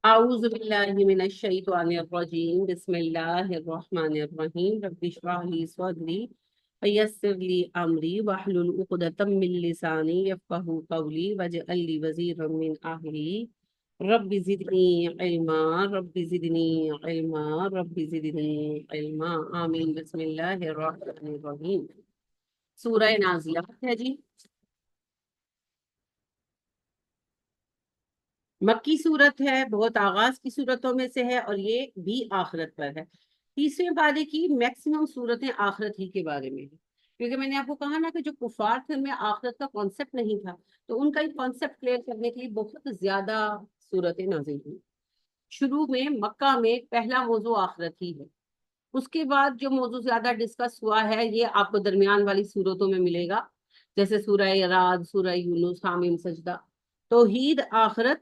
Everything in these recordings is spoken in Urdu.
أعوذ بالله من الشيطان الرجيم بسم الله الرحمن الرحيم رب اشرح لي صدري ويسر لي أمري واحلل عقدة من لساني يفقهوا قولي واجعل لي وزيرا من أهلي رب زدني علما رب زدني علما رب زدني علما آمين بسم الله الرحمن الرحيم سورہ نازیات ہے جی، مکی صورت ہے، بہت آغاز کی صورتوں میں سے ہے اور یہ بھی آخرت پر ہے۔ تیسرے پارے کی میکسیمم صورتیں آخرت ہی کے بارے میں ہیں، کیونکہ میں نے آپ کو کہا نا کہ جو کفار تھے ان میں آخرت کا کانسیپٹ نہیں تھا، تو ان کا ایک کانسیپٹ کلیئر کرنے کے لیے بہت زیادہ صورتیں نازل ہوئی۔ شروع میں مکہ میں پہلا موضوع آخرت ہی ہے، اس کے بعد جو موضوع زیادہ ڈسکس ہوا ہے یہ آپ کو درمیان والی صورتوں میں ملے گا، جیسے سورہ رعد، سورہ یونس، حامیم، سجدہ۔ توحید، آخرت،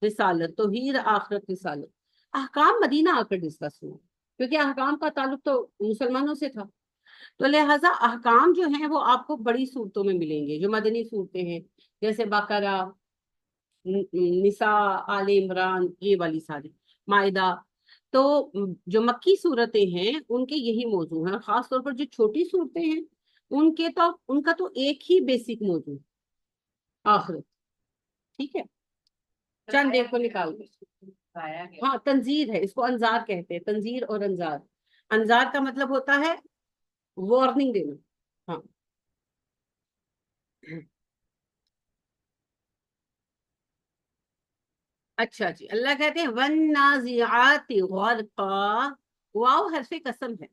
رسالت، توحید، آخرت، رسالت۔ احکام مدینہ آ کر ڈسکس ہوا، کیونکہ احکام کا تعلق تو مسلمانوں سے تھا، تو لہٰذا احکام جو ہیں وہ آپ کو بڑی صورتوں میں ملیں گے، جو مدنی صورتیں ہیں، جیسے بقرہ، نساء، آل عمران، یہ والی ساری، مائدہ۔ تو جو مکی صورتیں ہیں ان کے یہی موضوع ہیں، خاص طور پر جو چھوٹی صورتیں ہیں ان کا تو ایک ہی بیسک موضوع آخرت، ٹھیک ہے، چند ایک کو نکال دیں۔ ہاں، تنذیر ہے، اس کو انذار کہتے ہیں، تنذیر اور انذار۔ انذار کا مطلب ہوتا ہے وارننگ دینا۔ ہاں، اچھا جی، اللہ کہتے ہیں والنازعات غرقا، واو حرف قسم ہے،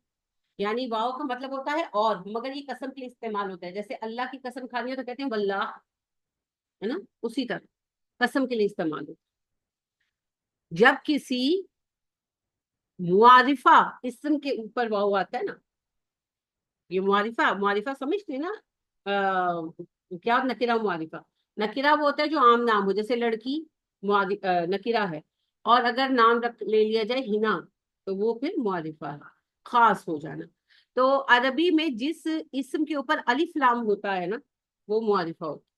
یعنی واو کا مطلب ہوتا ہے اور، مگر یہ قسم کے لیے استعمال ہوتا ہے، جیسے اللہ کی قسم کھانی ہو تو کہتے ہیں واللہ، ہے نا، اسی طرح قسم کے لیے استعمال ہوتا ہے۔ جب کسی معارفہ اسم کے اوپر واو آتا ہے نا، یہ معارفہ، معارفہ سمجھتے ہیں نا، کیا نکرہ معارفہ؟ نکرہ وہ ہوتا ہے جو عام نام ہو، جیسے لڑکی نکرہ ہے، اور اگر نام لے لیا جائے ہنا تو وہ پھر معارفہ ہے، خاص ہو جانا۔ تو عربی میں جس اسم کے اوپر الف لام ہوتا ہے نا وہ معارفہ ہوتا ہے،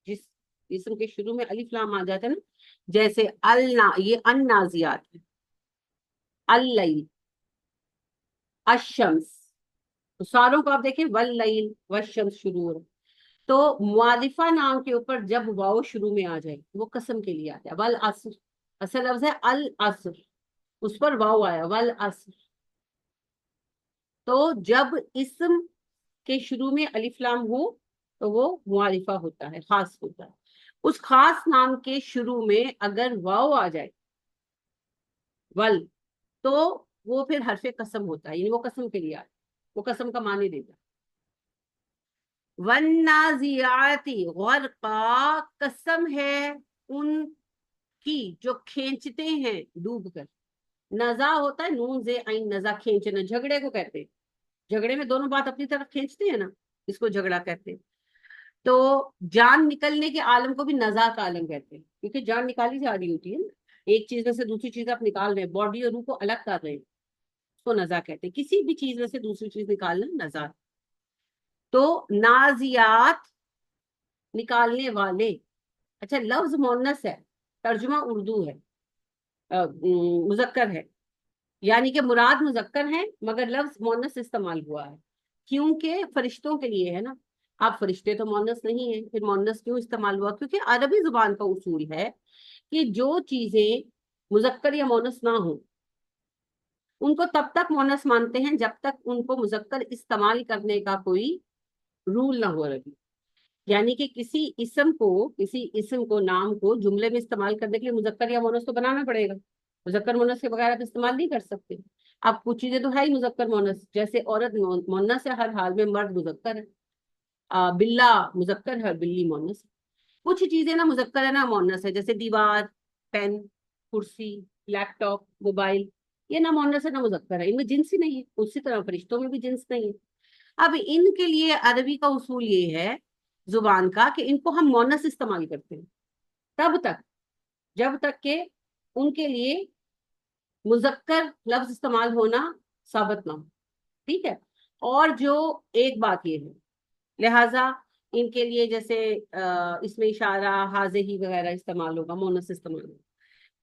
جس اسم کے شروع میں الف لام آ جاتا ہے نا، جیسے یہ النازیات ہے، اللیل، الشمس، تو ساروں کو آپ دیکھیں واللیل والشمس شروع ہو رہا ہے۔ تو معارفہ نام کے اوپر جب واو شروع میں آ جائے وہ قسم کے لیے آتا ہے، والعصر، اصل لفظ ہے العصر، اس پر واو آیا والعصر۔ تو جب اسم کے شروع میں الف لام ہو تو وہ معارفہ ہوتا ہے، خاص ہوتا ہے۔ اس خاص نام کے شروع میں اگر واو آ جائے ول، تو وہ پھر حرف قسم ہوتا ہے، یعنی وہ قسم کے لیے آتا ہے، وہ قسم کا معنی دیتا ہے۔ والنازعات غرقا، قسم ہے ان کی جو کھینچتے ہیں ڈوب کر۔ نزا ہوتا ہے نون زے عین نزا، کھینچنا، جھگڑے کو کہتے ہیں، جھگڑے میں دونوں بات اپنی طرف کھینچتے ہیں نا، اس کو جھگڑا کہتے ہیں۔ تو جان نکلنے کے عالم کو بھی نزا کا عالم کہتے ہیں، کیونکہ جان نکالی جا رہی ہوتی ہے نا، ایک چیز میں سے دوسری چیز آپ نکال رہے ہیں، باڈی اور روح کو الگ کر رہے ہیں، اس کو نزا کہتے ہیں، کسی بھی چیز میں سے دوسری چیز نکالنا نزا۔ تو نازیات، نکالنے والے، اچھا لفظ مونس ہے، ترجمہ اردو ہے، مذکر ہے، یعنی کہ مراد مذکر ہے مگر لفظ مونس استعمال ہوا ہے، کیونکہ فرشتوں کے لیے ہے نا، آپ فرشتے تو مونس نہیں ہیں، پھر مونس کیوں استعمال ہوا؟ کیونکہ عربی زبان کا اصول ہے کہ جو چیزیں مذکر یا مونس نہ ہوں ان کو تب تک مونس مانتے ہیں جب تک ان کو مذکر استعمال کرنے کا کوئی رول نہ ہو رہی، یعنی کہ کسی اسم کو نام کو جملے میں استعمال کرنے کے لیے مذکر یا مونس تو بنانا پڑے گا، مذکر مونس کے بغیر آپ استعمال نہیں کر سکتے۔ اب کچھ چیزیں تو ہے ہی مذکر مونس، جیسے عورت مونس ہے ہر حال میں، مرد مذکر ہے، بلا مذکر ہے، بلی مونس ہے۔ کچھ چیزیں نہ مذکر ہے نہ مونس ہے، جیسے دیوار، پین، کرسی، لیپ ٹاپ، موبائل، یہ نہ مونس ہے نہ مذکر ہے، ان میں جنس ہی نہیں ہے، اسی طرح فرشتوں میں بھی جنس نہیں ہے۔ اب ان کے لیے عربی کا اصول یہ ہے زبان کا کہ ان کو ہم مونس استعمال کرتے ہیں تب تک جب تک کہ ان کے لیے مذکر لفظ استعمال ہونا ثابت نہ ہو، ٹھیک ہے۔ اور جو ایک بات یہ ہے، لہذا ان کے لیے جیسے اس میں اشارہ، حاضر ہی وغیرہ استعمال ہوگا، مونس استعمال ہوگا۔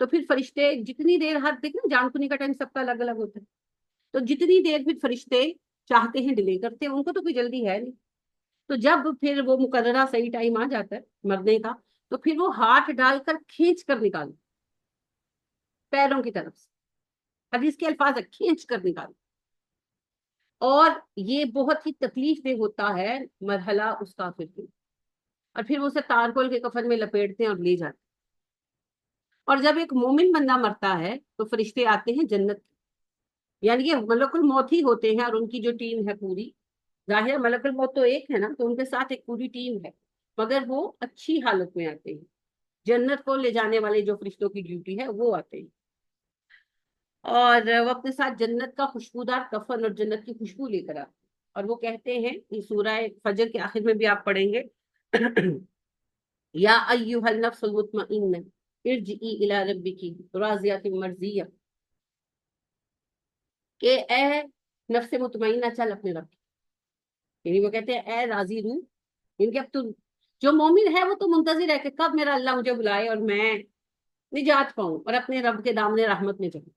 تو پھر فرشتے جتنی دیر، ہر دیکھنا جان کنی کا ٹائم سب کا الگ الگ ہوتا ہے، تو جتنی دیر پھر فرشتے چاہتے ہیں ڈیلے کرتے ہیں، ان کو تو کوئی جلدی ہے نہیں. تو جب پھر وہ مقررہ صحیح ٹائم آ جاتا ہے مرنے کا، تو پھر وہ ہاتھ ڈال کر کھینچ کر نکالو پیروں کی طرف سے. حدیث کے الفاظ ہے کھینچ کر نکالو. اور یہ بہت ہی تکلیف دہ ہوتا ہے مرحلہ اس کافر کے. اور پھر وہ اسے تارکول کے کفن میں لپیٹتے ہیں اور لے جاتے ہیں. اور جب ایک مومن بندہ مرتا ہے تو فرشتے آتے ہیں جنت کے، یعنی کہ ملک الموت ہی ہوتے ہیں، اور ان کی جو ٹیم ہے پوری، ظاہر ملک الموت تو ایک ہے نا، تو ان کے ساتھ ایک پوری ٹیم ہے، مگر وہ اچھی حالت میں آتے ہیں. جنت کو لے جانے والے جو فرشتوں کی ڈیوٹی ہے وہ آتے ہیں، اور وہ اپنے ساتھ جنت کا خوشبودار کفن اور جنت کی خوشبو لے کر آتے ہیں. اور وہ کہتے ہیں، یہ سورہ فجر کے آخر میں بھی آپ پڑھیں گے، یا ایھا النفس المطمئنہ ارجعی الی ربک راضیۃ مرضیہ، کہ اے نفس مطمئنہ چل اپنے رب. یعنی وہ کہتے ہیں اے راضی روح، ان کے اب تو جو مومن ہے وہ تو منتظر ہے کہ کب میرا اللہ مجھے بلائے اور میں نجات پاؤں اور اپنے رب کے دامن رحمت میں جاؤں.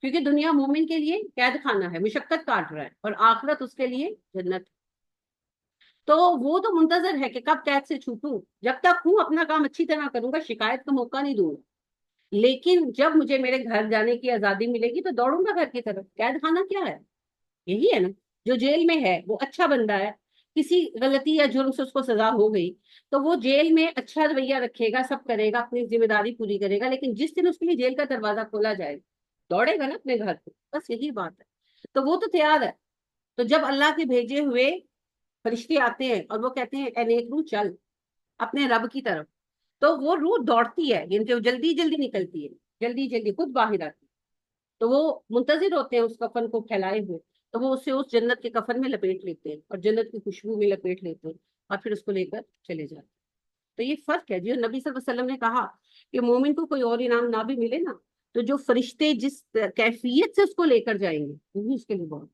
کیونکہ دنیا مومن کے لیے قید خانہ ہے، مشقت کاٹ رہا ہے، اور آخرت اس کے لیے جنت. تو وہ تو منتظر ہے کہ کب قید سے چھوٹوں، جب تک ہوں اپنا کام اچھی طرح کروں گا، شکایت کا موقع نہیں دوں گا. لیکن جب مجھے میرے گھر جانے کی آزادی ملے گی تو دوڑوں گا گھر کی طرف. قید خانہ کیا ہے؟ یہی ہے نا. جو جیل میں ہے وہ اچھا بندہ ہے، کسی غلطی یا جرم سے اس کو سزا ہو گئی تو وہ جیل میں اچھا رویہ رکھے گا، سب کرے گا، اپنی ذمہ داری پوری کرے گا. لیکن جس دن اس کے لیے جیل کا دروازہ کھولا جائے دوڑے گا نا اپنے گھر کو. بس یہی بات ہے. تو وہ تو تیار ہے. تو جب اللہ کے بھیجے ہوئے فرشتے آتے ہیں اور وہ کہتے ہیں اے نیک روح چل اپنے رب کی طرف، تو وہ روح دوڑتی ہے، یعنی کہ وہ جلدی جلدی نکلتی ہے، جلدی جلدی خود باہر آتی ہے. تو وہ منتظر ہوتے ہیں اس کفن کو پھیلائے ہوئے، تو وہ اسے اس جنت کے کفن میں لپیٹ لیتے ہیں اور جنت کی خوشبو میں لپیٹ لیتے ہیں، اور پھر اس کو لے کر چلے جاتے ہیں. تو یہ فرق ہے جو نبی صلی اللہ علیہ وسلم نے کہا کہ مومن کو کوئی اور انعام نہ بھی ملے نا، تو جو فرشتے جس کیفیت سے اس کو لے کر جائیں گے وہ بھی اس کے لیے بہت.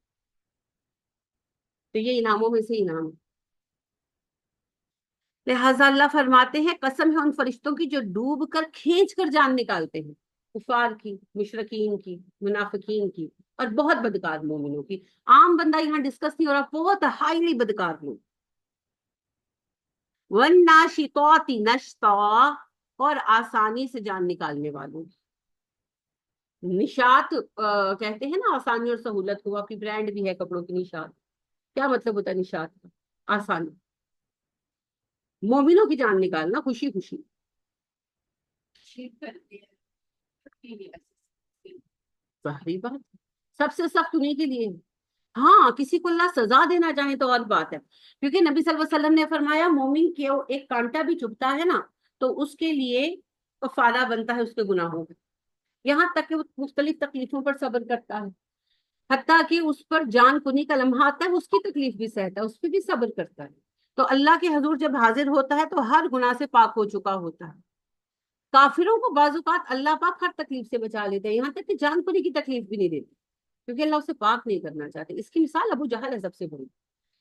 تو یہ انعاموں میں سے انعام ہے. لہٰذا اللہ فرماتے ہیں قسم ہے ان فرشتوں کی جو ڈوب کر کھینچ کر جان نکالتے ہیں، کفار کی، مشرکین کی، منافقین کی، اور بہت بدکار مومنوں کی. عام بندہ یہاں ڈسکس نہیں ہو رہا، بہت ہائیلی بدکار لوگ. والناشطات نشطا، اور آسانی سے جان نکالنے والوں. نشاط کہتے ہیں نا آسانی اور سہولت کو، آپ کی برانڈ بھی ہے کپڑوں کی نشاط. کیا مطلب ہوتا ہے نشاط کا؟ آسانی. مومنوں کی جان نکالنا خوشی خوشی. ظاہری بات، سب سے سخت انہیں کے لیے. ہاں کسی کو اللہ سزا دینا چاہے تو اور بات ہے، کیونکہ نبی صلی اللہ علیہ وسلم نے فرمایا مومن کے ایک کانٹا بھی چبھتا ہے نا تو اس کے لیے کفارہ بنتا ہے اس کے گناہوں کا. یہاں تک کہ وہ مختلف تکلیفوں پر صبر کرتا ہے، حتیٰ کہ اس پر جان کنی کا لمحہ آتا ہے اس کی تکلیف بھی سہتا ہے، اس پہ بھی صبر کرتا ہے. تو اللہ کے حضور جب حاضر ہوتا ہے تو ہر گناہ سے پاک ہو چکا ہوتا ہے. کافروں کو بعض اوقات اللہ پاک ہر تکلیف سے بچا لیتے ہیں، یہاں تک کہ جان کنی کی تکلیف بھی نہیں دیتے، کیونکہ اللہ اسے پاک نہیں کرنا چاہتے. اس کی مثال ابو جہل ہے سب سے بڑی،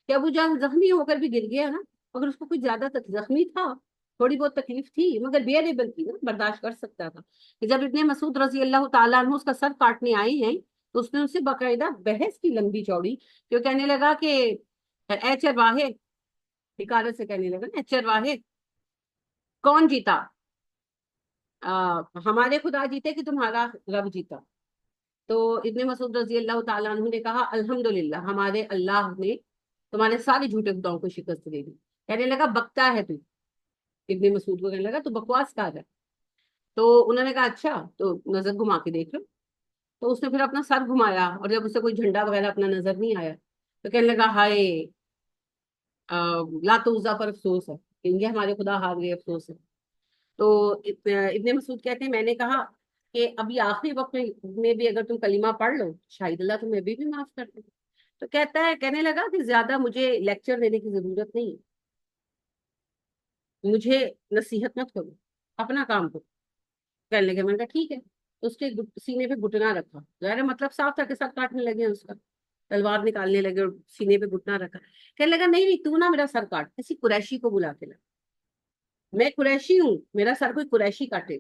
کہ ابو جہل زخمی ہو کر بھی گر گیا نا، اگر اس کو کوئی زیادہ زخمی تھا، تھوڑی بہت تکلیف تھی مگر بیئریبل تھی نا، برداشت کر سکتا تھا. کہ جب ابن مسعود رضی اللہ تعالیٰ عنہ اس کا سر کاٹنے آئے ہیں تو اس نے اسے باقاعدہ بحث کی لمبی چوڑی، کہ وہ کہنے لگا کہ اے چرواہے، حکارت سے کہنے لگا اے چرواہے، کون جیتا؟ ہمارے خدا جیتے کہ تمہارا رب جیتا؟ تو ابن مسعود رضی اللہ تعالیٰ عنہ نے کہا الحمدللہ، ہمارے اللہ نے تمہارے سارے جھوٹے خداؤں کو شکست دے دی. کہنے لگا بکتا ہے تو. ابن مسعود کو کہنے لگا تو بکواس کر رہا ہے. تو انہوں نے کہا اچھا تو نظر گھما کے دیکھ لو. تو اس نے پھر اپنا سر گھمایا اور جب اسے کوئی جھنڈا وغیرہ اپنا نظر نہیں آیا تو کہنے لگا ہائے لات و عزا پر افسوس ہے، یہ ہمارے خدا ہار گئے، افسوس ہے. تو ابن مسعود کہتے ہیں میں نے کہا کہ ابھی آخری وقت میں بھی اگر تم کلمہ پڑھ لو شاید اللہ تمہیں ابھی بھی معاف کر دے. تو کہتا ہے، کہنے لگا کہ زیادہ مجھے لیکچر دینے کی ضرورت نہیں، مجھے نصیحت مت کرو، اپنا کام کرو. کہنے لگے، میں نے کہا ٹھیک ہے. تو اس کے سینے پہ گھٹنا رکھا، ظاہر مطلب صاف تھا کہ سر کاٹنے لگے اس کا، تلوار نکالنے لگے اور سینے پہ گھٹنا رکھا. کہنے لگا نہیں نہیں تو نہ میرا سر کاٹ، کسی قریشی کو بلا کے لا، میں قریشی ہوں، میرا سر کوئی قریشی کاٹے.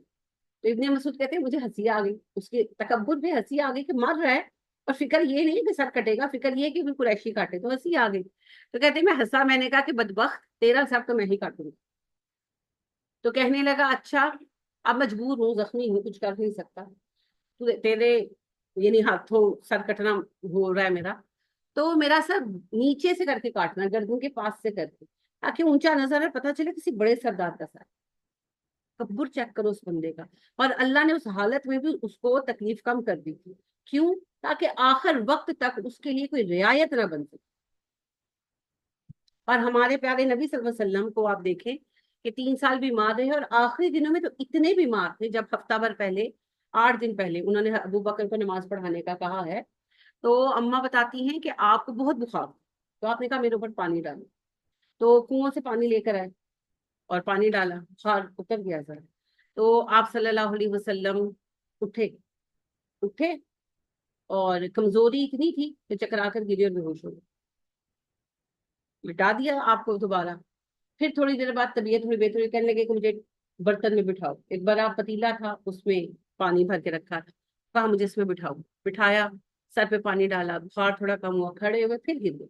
تو ابن مسعود کہتے ہیں مجھے ہنسی آ گئی، اس کے تکبر پہ ہنسی آ گئی کہ مر رہا ہے اور فکر یہ نہیں کہ سر کٹے گا، فکر یہ کہ بھی قریشی کاٹے، تو ہنسی آ گئی۔ تو کہتے ہیں میں ہنسا، میں نے کہا کہ بدبخت تیرا سر تو میں ہی کاٹوں گا۔ تو کہنے لگا اچھا اب مجبور ہوں، زخمی ہوں، کچھ کر نہیں سکتا، تیرے یعنی ہاتھوں سر کٹنا ہو رہا ہے میرا، تو میرا سر نیچے سے کر کے کاٹنا، گردن کے پاس سے کر کے، تاکہ اونچا نظر ہے، پتا چلے کسی بڑے سردار کا سر۔ تکبر چیک کرو اس بندے کا، اور اللہ نے اس حالت میں بھی اس کو تکلیف کم کر دی تھی، کیوں؟ تاکہ آخر وقت تک اس کے لیے کوئی رعایت نہ بن سکے۔ اور ہمارے پیارے نبی صلی اللہ علیہ وسلم کو آپ دیکھیں کہ 3 سال بیمار رہے، اور آخری دنوں میں تو اتنے بیمار تھے، جب ہفتہ بھر پہلے 8 دن پہلے انہوں نے ابو بکر کو نماز پڑھانے کا کہا ہے، تو اماں بتاتی ہیں کہ آپ کو بہت بخار، تو آپ نے کہا میرے اوپر پانی ڈالو، تو کنویں سے پانی لے کر آئے اور پانی ڈالا، بخار اتر گیا سر۔ تو آپ صلی اللہ علیہ وسلم اٹھے اٹھے اور کمزوری اتنی تھی کہ چکرا کر گرے اور بے ہوش ہو گئے، لٹا دیا آپ کو دوبارہ۔ پھر تھوڑی دیر بعد طبیعت تھوڑی بہتر ہوئی، کہنے لگے کہ مجھے برتن میں بٹھاؤ، ایک بڑا پتیلا تھا اس میں پانی بھر کے رکھا تھا، کہا مجھے اس میں بٹھاؤ، بٹھایا، سر پہ پانی ڈالا، بخار تھوڑا کم ہوا، کھڑے ہوئے پھر گر گئے،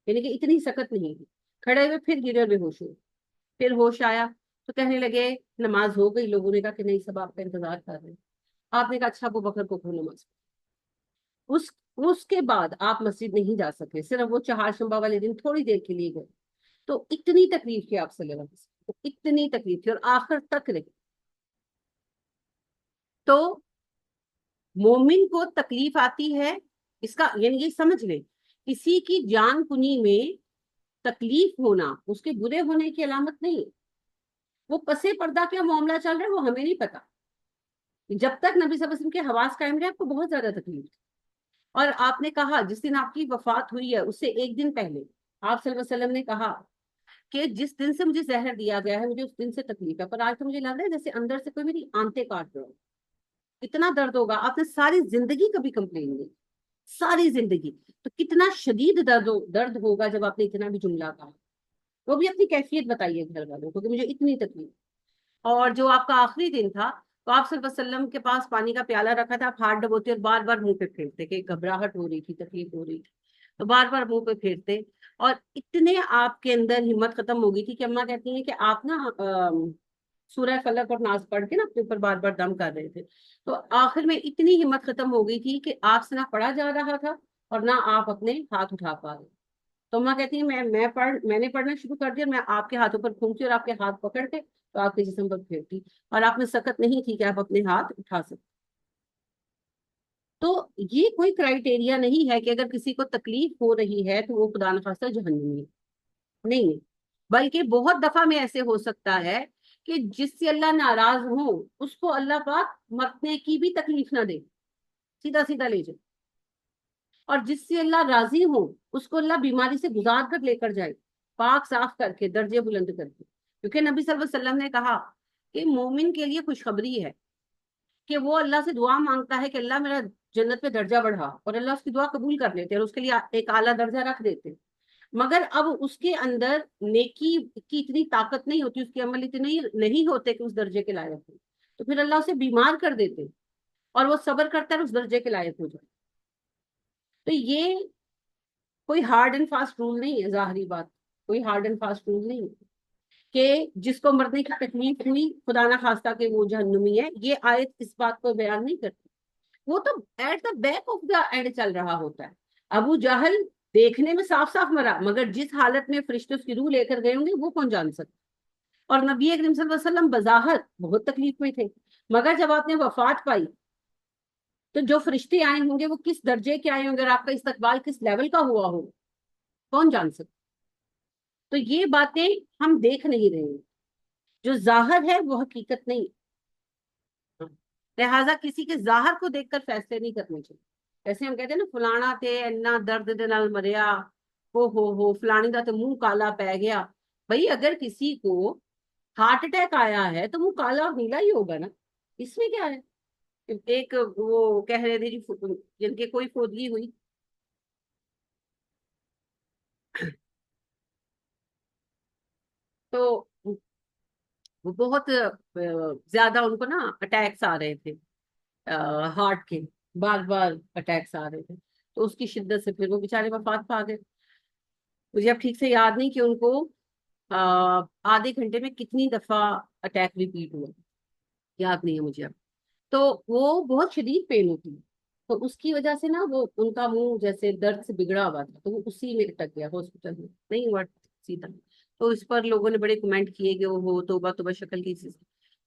یعنی کہ اتنی سخت نہیں تھی، کھڑے ہوئے پھر گرے اور بے ہوش ہوئے۔ پھر ہوش آیا تو کہنے لگے نماز ہو گئی، لوگوں نے کہا کہ نہیں سب آپ کا انتظار کر رہے ہیں۔ آپ نے کہا اچھا ابو بکر کو کہو نماز پڑھو۔ اس کے بعد آپ مسجد نہیں جا سکے، صرف وہ چہارشنبہ والے دن تھوڑی دیر کے لیے گئے، تو اتنی تکلیف تھی آپ صلی اللہ علیہ وسلم کو، اتنی تکلیف تھی اور آخر تک رہی۔ تو مومن کو تکلیف آتی ہے، اس کا یعنی یہ سمجھ لیں، کسی کی جان کنی میں تکلیف ہونا اس کے برے ہونے کی علامت نہیں ہے، وہ پسے پردہ کیا معاملہ چل رہا ہے وہ ہمیں نہیں پتا۔ جب تک نبی صلی اللہ علیہ وسلم کے حواس قائم رہے آپ کو بہت زیادہ تکلیف تھی۔ اور آپ نے کہا جس دن آپ کی وفات ہوئی ہے اس سے ایک دن پہلے آپ صلی اللہ علیہ وسلم نے کہا کہ جس دن سے مجھے زہر دیا گیا ہے مجھے اس دن سے تکلیف ہے، پر آج تو مجھے لگ رہا ہے جیسے اندر سے کوئی میری آنتیں کاٹ رہا ہو، اتنا درد ہوگا۔ آپ نے ساری زندگی کبھی کمپلین نہیں، ساری زندگی، تو کتنا شدید درد ہوگا جب آپ نے اتنا بھی جملہ کہا۔ وہ بھی اپنی کیفیت بتائیے گھر والوں کو کہ مجھے اتنی تکلیف۔ اور جو آپ کا آخری دن تھا تو آپ صلی اللہ علیہ وسلم کے پاس پانی کا پیالہ رکھا تھا، آپ ہاتھ ڈبوتے اور بار بار منہ پہ پھیرتے کہ گھبراہٹ ہو رہی تھی، تکلیف ہو رہی تھی، تو بار بار منہ پہ پھیرتے، اور اتنے آپ کے اندر ہمت ختم ہو گئی تھی کہ اماں کہتی ہیں کہ آپ نا سورہ فلق اور ناس پڑھ کے نا اپنے اوپر بار بار دم کر رہے تھے، تو آخر میں اتنی ہمت ختم ہو گئی تھی کہ آپ سے نہ پڑھا جا رہا تھا اور نہ آپ اپنے ہاتھ اٹھا پا رہے۔ تو اماں کہتی ہیں میں نے پڑھنا شروع کر دیا، میں آپ کے ہاتھوں پر پھونکتی اور آپ کے ہاتھ پکڑ کے تو آپ کے جسم پر پھیرتی، اور آپ میں سکت نہیں تھی کہ آپ اپنے ہاتھ اٹھا سکتے۔ تو یہ کوئی کرائٹیریا نہیں ہے کہ اگر کسی کو تکلیف ہو رہی ہے تو وہ خدا نخواستہ جہنمی ہے، نہیں، بلکہ بہت دفعہ میں ایسے ہو سکتا ہے کہ جس سے اللہ ناراض ہو اس کو اللہ پاک مرنے کی بھی تکلیف نہ دے، سیدھا سیدھا لے جائے، اور جس سے اللہ راضی ہو اس کو اللہ بیماری سے گزار کر لے کر جائے، پاک صاف کر کے، درجے بلند کر کے۔ کیونکہ نبی صلی اللہ علیہ وسلم نے کہا کہ مومن کے لیے خوشخبری ہے کہ وہ اللہ سے دعا مانگتا ہے کہ اللہ میرا جنت میں درجہ بڑھا، اور اللہ اس کی دعا قبول کر لیتے اور اس کے لیے ایک اعلیٰ درجہ رکھ دیتے، مگر اب اس کے اندر نیکی کی اتنی طاقت نہیں ہوتی، اس کے عمل اتنے نہیں ہوتے کہ اس درجے کے لائق ہو، تو پھر اللہ اسے بیمار کر دیتے اور وہ صبر کرتا ہے اس درجے کے لائق ہو جائے۔ تو یہ کوئی ہارڈ اینڈ فاسٹ رول نہیں ہے، ظاہری بات، کوئی ہارڈ اینڈ فاسٹ رول نہیں ہے کہ جس کو مرنے کی تکلیف ہوئی خدا نہ خواستہ کہ وہ جہنمی ہے، یہ آیت اس بات کو بیان نہیں کرتی، وہ تو at the back of the end چل رہا ہوتا ہے۔ ابو جہل دیکھنے میں صاف صاف مرا، مگر جس حالت میں فرشتے اس کی روح لے کر گئے ہوں گے وہ کون جان سکتا۔ اور نبی اکرم صلی اللہ علیہ وسلم بظاہر بہت تکلیف میں تھے، مگر جب آپ نے وفات پائی تو جو فرشتے آئے ہوں گے وہ کس درجے کے آئے ہوں گے اور آپ کا استقبال کس لیول کا ہوا ہو، کون جان سکتا۔ تو یہ باتیں ہم دیکھ نہیں رہے ہیں، جو ظاہر ہے وہ حقیقت نہیں، لہٰذا کسی کے ظاہر کو دیکھ کر فیصلے نہیں کرنے چاہیے۔ ایسے ہم کہتے ہیں نا فلانا تے اینا درد دے نال مریا، ہو فلانی دا تے منہ کالا پی گیا۔ بھائی اگر کسی کو ہارٹ اٹیک آیا ہے تو منہ کالا اور نیلا ہی ہوگا نا، اس میں کیا ہے؟ ایک وہ کہہ رہے تھے جی جن کے کوئی فوتگی ہوئی تو وہ بہت زیادہ ان کو نا اٹیکس آ رہے تھے، ہارٹ کے بار بار اٹیکس آ رہے تھے، تو اس کی شدت سے پھر وہ بےچارے وفات پا گئے۔ مجھے اب ٹھیک سے یاد نہیں کہ ان کو آدھے گھنٹے میں کتنی دفعہ اٹیک ریپیٹ ہوا، یاد نہیں ہے مجھے اب۔ تو وہ بہت شدید پین ہوتی ہے، تو اس کی وجہ سے نا وہ ان کا منہ جیسے درد سے بگڑا ہوا تھا، تو وہ اسی میں اٹک گیا ہاسپٹل میں، نہیں ہوا سیدھا۔ تو اس پر لوگوں نے بڑے کمنٹ کیے کہ وہ توبہ توبہ شکل کی چیز۔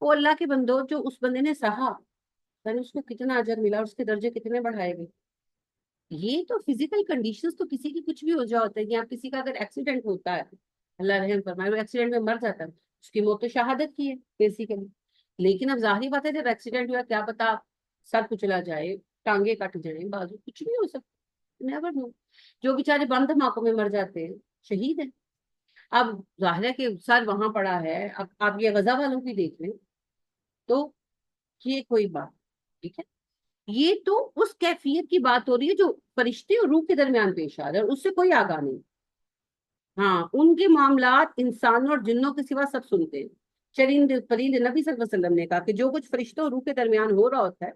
وہ اللہ کے بندو، جو اس بندے نے سہا، یعنی اس کو کتنا اجر ملا، اور اس کے درجے کتنے بڑھائے گئے۔ یہ تو فزیکل کنڈیشنز تو کسی کی کچھ بھی ہو جا ہوتا ہے، یا کسی کا اگر ایکسیڈنٹ ہوتا ہے، اللہ رحم فرمائے، وہ ایکسیڈنٹ میں مر جاتا ہے، اس کی موت تو شہادت کی ہے بیسیکلی۔ لیکن اب ظاہری بات ہے جب ایکسیڈنٹ ہوا، کیا پتا سر کچلا جائے، ٹانگیں کٹ جائیں، بازو کچھ بھی ہو سکتا، نیور نو۔ جو بیچارے بم دھماکوں میں مر جاتے ہیں، شہید ہیں۔ اب ظاہر ہے کہ سر وہاں پڑا ہے، اب آپ یہ غزہ والوں کی دیکھ لیں، تو یہ کوئی بات، ٹھیک ہے، یہ تو اس کیفیت کی بات ہو رہی ہے جو فرشتے اور روح کے درمیان پیش آ رہا ہے، اس سے کوئی آگاہ نہیں۔ ہاں، ان کے معاملات انسانوں اور جنوں کے سوا سب سنتے ہیں۔ چرند پرند نبی صلی اللہ علیہ وسلم نے کہا کہ جو کچھ فرشتوں اور روح کے درمیان ہو رہا ہوتا ہے،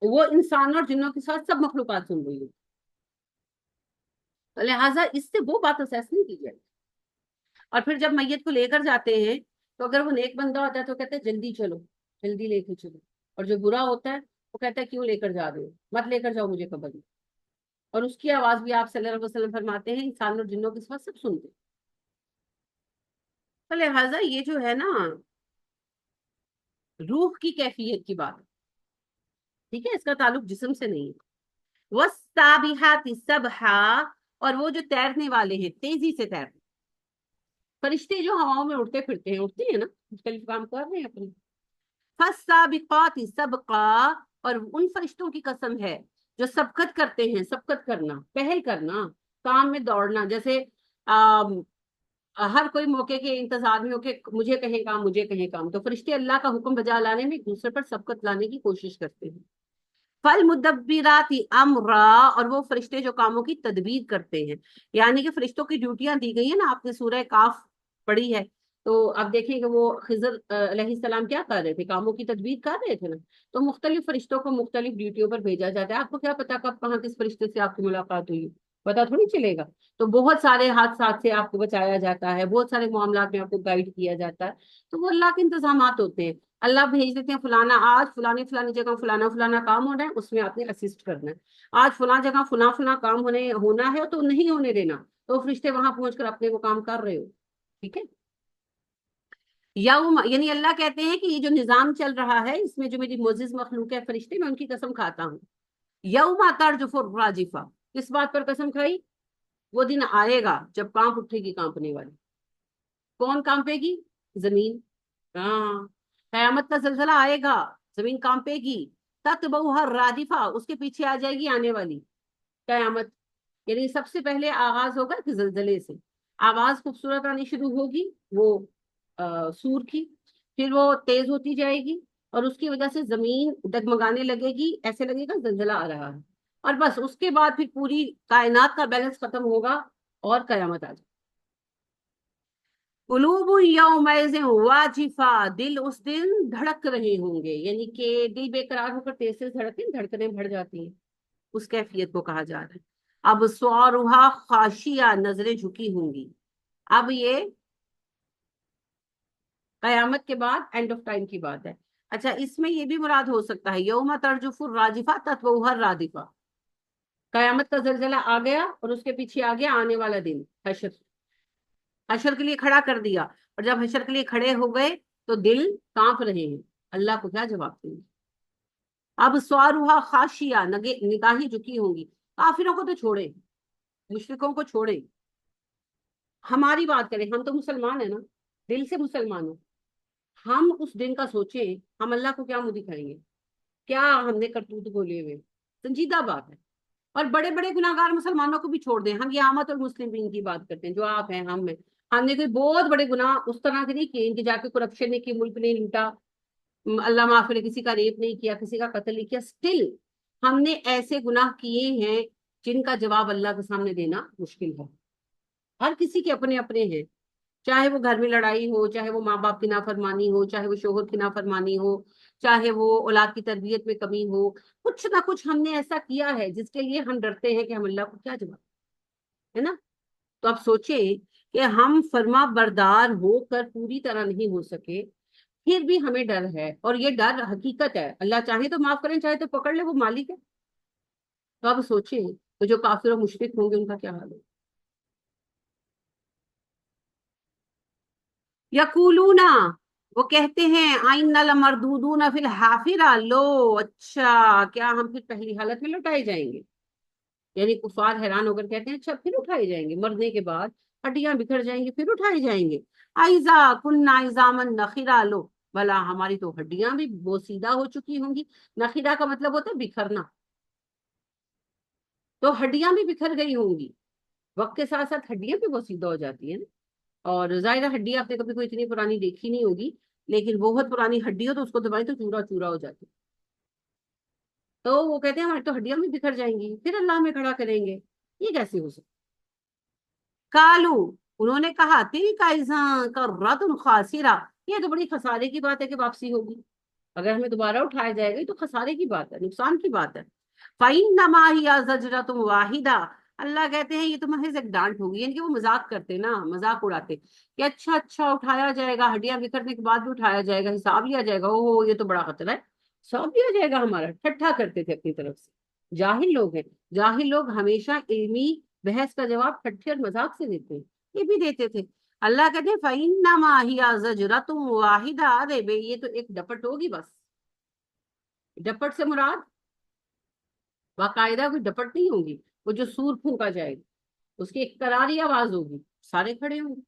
وہ انسانوں اور جنوں کے ساتھ سب مخلوقات سن رہی ہے، تو لہٰذا اس سے وہ بات اسیس نہیں کی جائے۔ اور پھر جب میت کو لے کر جاتے ہیں، تو اگر وہ نیک بندہ ہوتا ہے تو کہتے ہیں جلدی چلو، جلدی لے کے چلو، اور جو برا ہوتا ہے وہ کہتا ہے کیوں لے کر جا رہے ہو، مت لے کر جاؤ مجھے قبر میں۔ اور اس کی آواز بھی آپ صلی اللہ علیہ وسلم فرماتے ہیں انسانوں اور جنوں کے ساتھ سب سنتے ہیں۔ تو لہٰذا یہ جو ہے نا روح کی کیفیت کی بات ہے، ٹھیک ہے، اس کا تعلق جسم سے نہیں ہے۔ وَالسَّابِحَاتِ سَبْحًا، اور وہ جو تیرنے والے ہیں، تیزی سے تیرنے، فرشتے جو ہواؤں میں اڑتے پھرتے ہیں، اڑتے ہیں نا، مختلف کام کر رہے ہیں اپنے۔ فَالسَّابِقَاتِ سَبْقًا، اور ان فرشتوں کی قسم ہے جو سبقت کرتے ہیں، سبقت کرنا، پہل کرنا، کام میں دوڑنا، جیسے ہر کوئی موقع کے انتظار میں ہو کہ مجھے کہیں کام، مجھے کہیں کام، تو فرشتے اللہ کا حکم بجا لانے میں ایک دوسرے پر سبقت لانے کی کوشش کرتے ہیں۔ فالمدبرات امرا، اور وہ فرشتے جو کاموں کی تدبیر کرتے ہیں، یعنی کہ فرشتوں کی ڈیوٹیاں دی گئی ہیں نا، آپ نے سورہ کاف پڑھی ہے، تو آپ دیکھیں کہ وہ خضر علیہ السلام کیا کر رہے تھے، کاموں کی تدبیر کر رہے تھے نا، تو مختلف فرشتوں کو مختلف ڈیوٹیوں پر بھیجا جاتا ہے۔ آپ کو کیا پتا کب کہاں کس فرشتے سے آپ کی ملاقات ہوئی، پتا تھوڑی چلے گا۔ تو بہت سارے حادثات سے آپ کو بچایا جاتا ہے، بہت سارے معاملات میں آپ کو گائیڈ کیا جاتا ہے، تو وہ اللہ کے انتظامات ہوتے ہیں۔ اللہ بھیج دیتے ہیں فلانا آج فلانی جگہ فلانا فلانا کام ہونا ہے، اس میں آپ نے اسسٹ کرنا ہے۔ آج فلاں جگہ فلاں کام ہونا ہے تو نہیں ہونے دینا، تو فرشتے وہاں پہنچ کر اپنے وہ کام کر رہے ہو، ٹھیک ہے۔ یوم، یعنی اللہ کہتے ہیں کہ یہ جو نظام چل رہا ہے، اس میں جو میری معزز مخلوق ہے فرشتے، میں ان کی قسم کھاتا ہوں۔ یوم ترجف الراجفہ، کس بات پر قسم کھائی؟ وہ دن آئے گا جب کانپ اٹھے گی کانپنے والی۔ کون کانپے گی؟ زمین، ہاں، قیامت کا زلزلہ آئے گا، زمین کانپے گی۔ تتبعها الرادفہ، اس کے پیچھے آ جائے گی آنے والی قیامت، یعنی سب سے پہلے آغاز ہوگا کہ زلزلے سے، آواز خوبصورت آنی شروع ہوگی وہ سور کی، پھر وہ تیز ہوتی جائے گی، اور اس کی وجہ سے زمین ڈگمگانے لگے گی، ایسے لگے گا زلزلہ آ رہا ہے، اور بس اس کے بعد پھر پوری کائنات کا بیلنس ختم ہوگا اور قیامت آ جائے۔ قلوب یومئذ واجفہ، دل اس دن دھڑک رہے ہوں گے، یعنی کہ دل بے قرار ہو کر تیز سے دھڑکنیں بڑھ جاتی ہیں، اس کیفیت کو کہا جا رہا ہے۔ اب سوارها خاشیہ، نظریں جھکی ہوں گی۔ اب یہ قیامت کے بعد اینڈ آف ٹائم کی بات ہے۔ اچھا، اس میں یہ بھی مراد ہو سکتا ہے یوم ترجف الراجفہ تتبعها الرادفہ، قیامت کا زلزلہ آ گیا اور اس کے پیچھے آ گیا آنے والا دن، حشر، حشر کے لیے کھڑا کر دیا، اور جب حشر کے لیے کھڑے ہو گئے تو دل کانپ رہے ہیں، اللہ کو کیا جواب دیں گے۔ اب سوارها خاشیہ، نگاہیں جھکی ہوں گی۔ کافروں کو تو چھوڑے، مشرکوں کو چھوڑے، ہماری بات کریں، ہم تو مسلمان ہیں نا، دل سے مسلمان ہوں، ہم اس دن کا سوچیں، ہم اللہ کو کیا منہ دکھائیں گے، کیا ہم نے کرتوت بولے ہوئے، سنجیدہ بات ہے۔ اور بڑے بڑے گناہگار مسلمانوں کو بھی چھوڑ دیں، ہم یہ عامت اور مسلمین کی بات کرتے ہیں، جو آپ ہیں، ہم ہیں، ہم نے کوئی بہت بڑے گناہ اس طرح کے نہیں کیے، ان کے جا کے کرپشن نہیں کی، ملک نہیں لوٹا، اللہ معاف کرے، کسی کا ریپ نہیں کیا، کسی کا قتل نہیں کیا، سٹل ہم نے ایسے گناہ کیے ہیں جن کا جواب اللہ کے سامنے دینا مشکل ہے۔ ہر کسی کے اپنے اپنے ہیں، چاہے وہ گھر میں لڑائی ہو، چاہے وہ ماں باپ کی نافرمانی ہو، چاہے وہ شوہر کی نافرمانی ہو، چاہے وہ اولاد کی تربیت میں کمی ہو، کچھ نہ کچھ ہم نے ایسا کیا ہے جس کے لیے ہم ڈرتے ہیں کہ ہم اللہ کو کیا جواب، ہے نا؟ تو آپ سوچیں کہ ہم فرما بردار ہو کر پوری طرح نہیں ہو سکے، پھر بھی ہمیں ڈر ہے، اور یہ ڈر حقیقت ہے۔ اللہ چاہے تو معاف کریں، چاہے تو پکڑ لے، وہ مالک ہے۔ تو آپ سوچیں تو جو کافر و مشرک ہوں گے ان کا کیا حال ہے؟ یقولون، وہ کہتے ہیں آئنا لمردودون فی الحافرہ، لو اچھا کیا ہم پھر پہلی حالت میں لوٹائے جائیں گے؟ یعنی کفار حیران ہو کر کہتے ہیں اچھا پھر اٹھائے جائیں گے، مرنے کے بعد ہڈیاں بکھر جائیں گی پھر اٹھائے جائیں گے؟ ایزا کننا عظاما نخرا، لو بھلا ہماری تو ہڈیاں بھی بوسیدہ ہو چکی ہوں گی۔ نخرا کا مطلب ہوتا ہے بکھرنا، تو ہڈیاں بھی بکھر گئی ہوں گی، وقت کے ساتھ ساتھ ہڈیاں بھی بوسیدہ ہو جاتی ہیں نا۔ اور ظاہر ہڈی آپ نے کبھی کوئی اتنی پرانی دیکھی نہیں ہوگی، لیکن بہت پرانی ہڈی ہو تو اس کو دبائیں تو چورا چورا ہو جاتی ہے۔ تو وہ کہتے ہیں ہماری تو ہڈیاں بھی بکھر جائیں گی پھر اللہ ہمیں کھڑا کریں گے، یہ کیسے ہو سکتا؟ کالو، انہوں نے کہا تل کا کرۃ خاسرہ، یہ تو بڑی خسارے کی بات ہے کہ واپسی ہوگی، اگر ہمیں دوبارہ اٹھایا جائے گا یہ تو خسارے کی بات ہے، نقصان کی بات ہے۔ فَإِنَّمَا هِيَ زَجْرَةٌ وَاحِدَةٌ، اللہ کہتے ہیں یہ تو محض ایک ڈانٹ ہوگی، یعنی کہ وہ مذاق کرتے نا، مذاق اڑاتے کہ اچھا اچھا اٹھایا جائے گا، ہڈیاں بکھرنے کے بعد بھی اٹھایا جائے گا، حساب لیا جائے گا، او یہ تو بڑا خطرہ ہے، حساب لیا جائے گا ہمارا، ٹھٹھا کرتے تھے اپنی طرف سے۔ جاہل لوگ ہیں، جاہل لوگ ہمیشہ علمی بحث کا جواب ٹھٹھے اور مذاق سے دیتے ہیں، یہ بھی دیتے تھے۔ اللہ کہتے ہیں فَإِنَّمَا هِيَ زَجْرَةٌ وَاحِدَةٌ، ارے بے یہ تو ایک ڈپٹ ہوگی بس۔ ڈپٹ سے مراد باقاعدہ کوئی ڈپٹ نہیں ہوگی، وہ جو سور پھونکا جائے گا اس کی ایک کراری آواز ہوگی، سارے کھڑے ہوں گے۔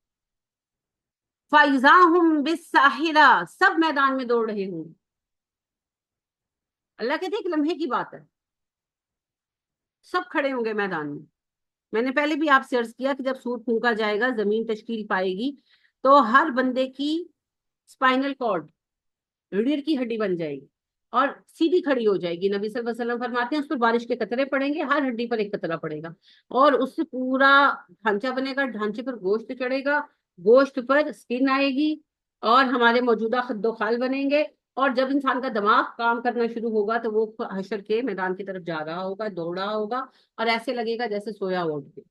فَإِذَا هُمْ بِالسَّاحِرَةِ، سب میدان میں دوڑ رہے ہوں گے۔ اللہ کہتے ہیں ایک لمحے کی بات ہے، سب کھڑے ہوں گے میدان میں۔ میں نے پہلے بھی آپ سے عرض کیا کہ جب سور پھونکا جائے گا، زمین تشکیل پائے گی، تو ہر بندے کی اسپائنل کارڈ، ریڑھ کی ہڈی بن جائے گی اور سیدھی کھڑی ہو جائے گی۔ نبی صلی اللہ علیہ وسلم فرماتے ہیں اس پر بارش کے قطرے پڑیں گے، ہر ہڈی پر ایک قطرہ پڑے گا، اور اس سے پورا ڈھانچہ بنے گا، ڈھانچے پر گوشت چڑھے گا، گوشت پر اسکن آئے گی، اور ہمارے موجودہ خد و خال بنیں گے، اور جب انسان کا دماغ کام کرنا شروع ہوگا تو وہ حشر کے میدان کی طرف جا رہا ہوگا، دوڑ رہا ہوگا، اور ایسے لگے گا جیسے سویا ہوا اٹھ کے۔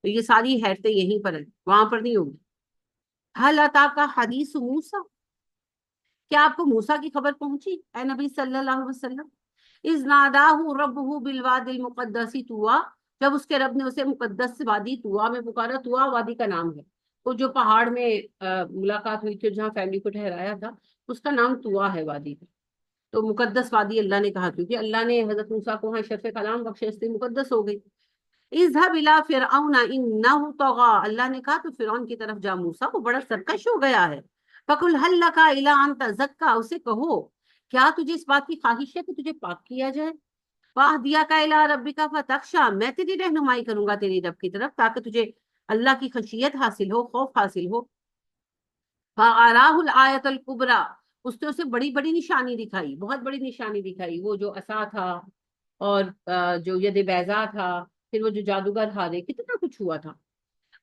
تو یہ ساری حیرتیں یہیں پر ہیں، وہاں پر نہیں ہوگی۔ حل اتا کا حدیث موسیٰ، کیا آپ کو موسیٰ کی خبر پہنچی اے نبی صلی اللہ علیہ وسلم؟ اذ ناداہ ربہ بالواد المقدس طویٰ، جب اس کے رب نے اسے مقدس وادی طویٰ میں پکارا۔ طویٰ وادی کا نام ہے، تو جو پہاڑ میں ملاقات ہوئی تھی جہاں فیملی کو ٹھہرایا تھا اس کا نام طویٰ ہے وادی کا۔ تو مقدس وادی اللہ نے کہا کیونکہ اللہ نے حضرت موسیٰ کو وہاں شرف کلام بخشے، اس لیے مقدس ہو گئی۔ اذهب الى فرعون انه طغى، اللہ نے کہا تو فرعون کی طرف جا موسیٰ، وہ بڑا سرکش ہو گیا ہے۔ فقل هل لك الى ان تزكى، اسے کہو کیا تجھے اس بات کی خواہش ہے کہ تجھے پاک کیا جائے؟ واهديك الى ربك فتخشى، میں تیری رہنمائی کروں گا تیری رب کی طرف تاکہ تجھے اللہ کی خشیت حاصل ہو، خوف حاصل ہو۔ فَأَرَاهُ الْآيَةَ الْكُبْرى، اس نے اسے بڑی بڑی نشانی دکھائی، بہت بڑی نشانی دکھائی، وہ جو عصا تھا اور جو ید بیضا تھا، پھر وہ جو جادوگر ہارے، کتنا کچھ ہوا تھا۔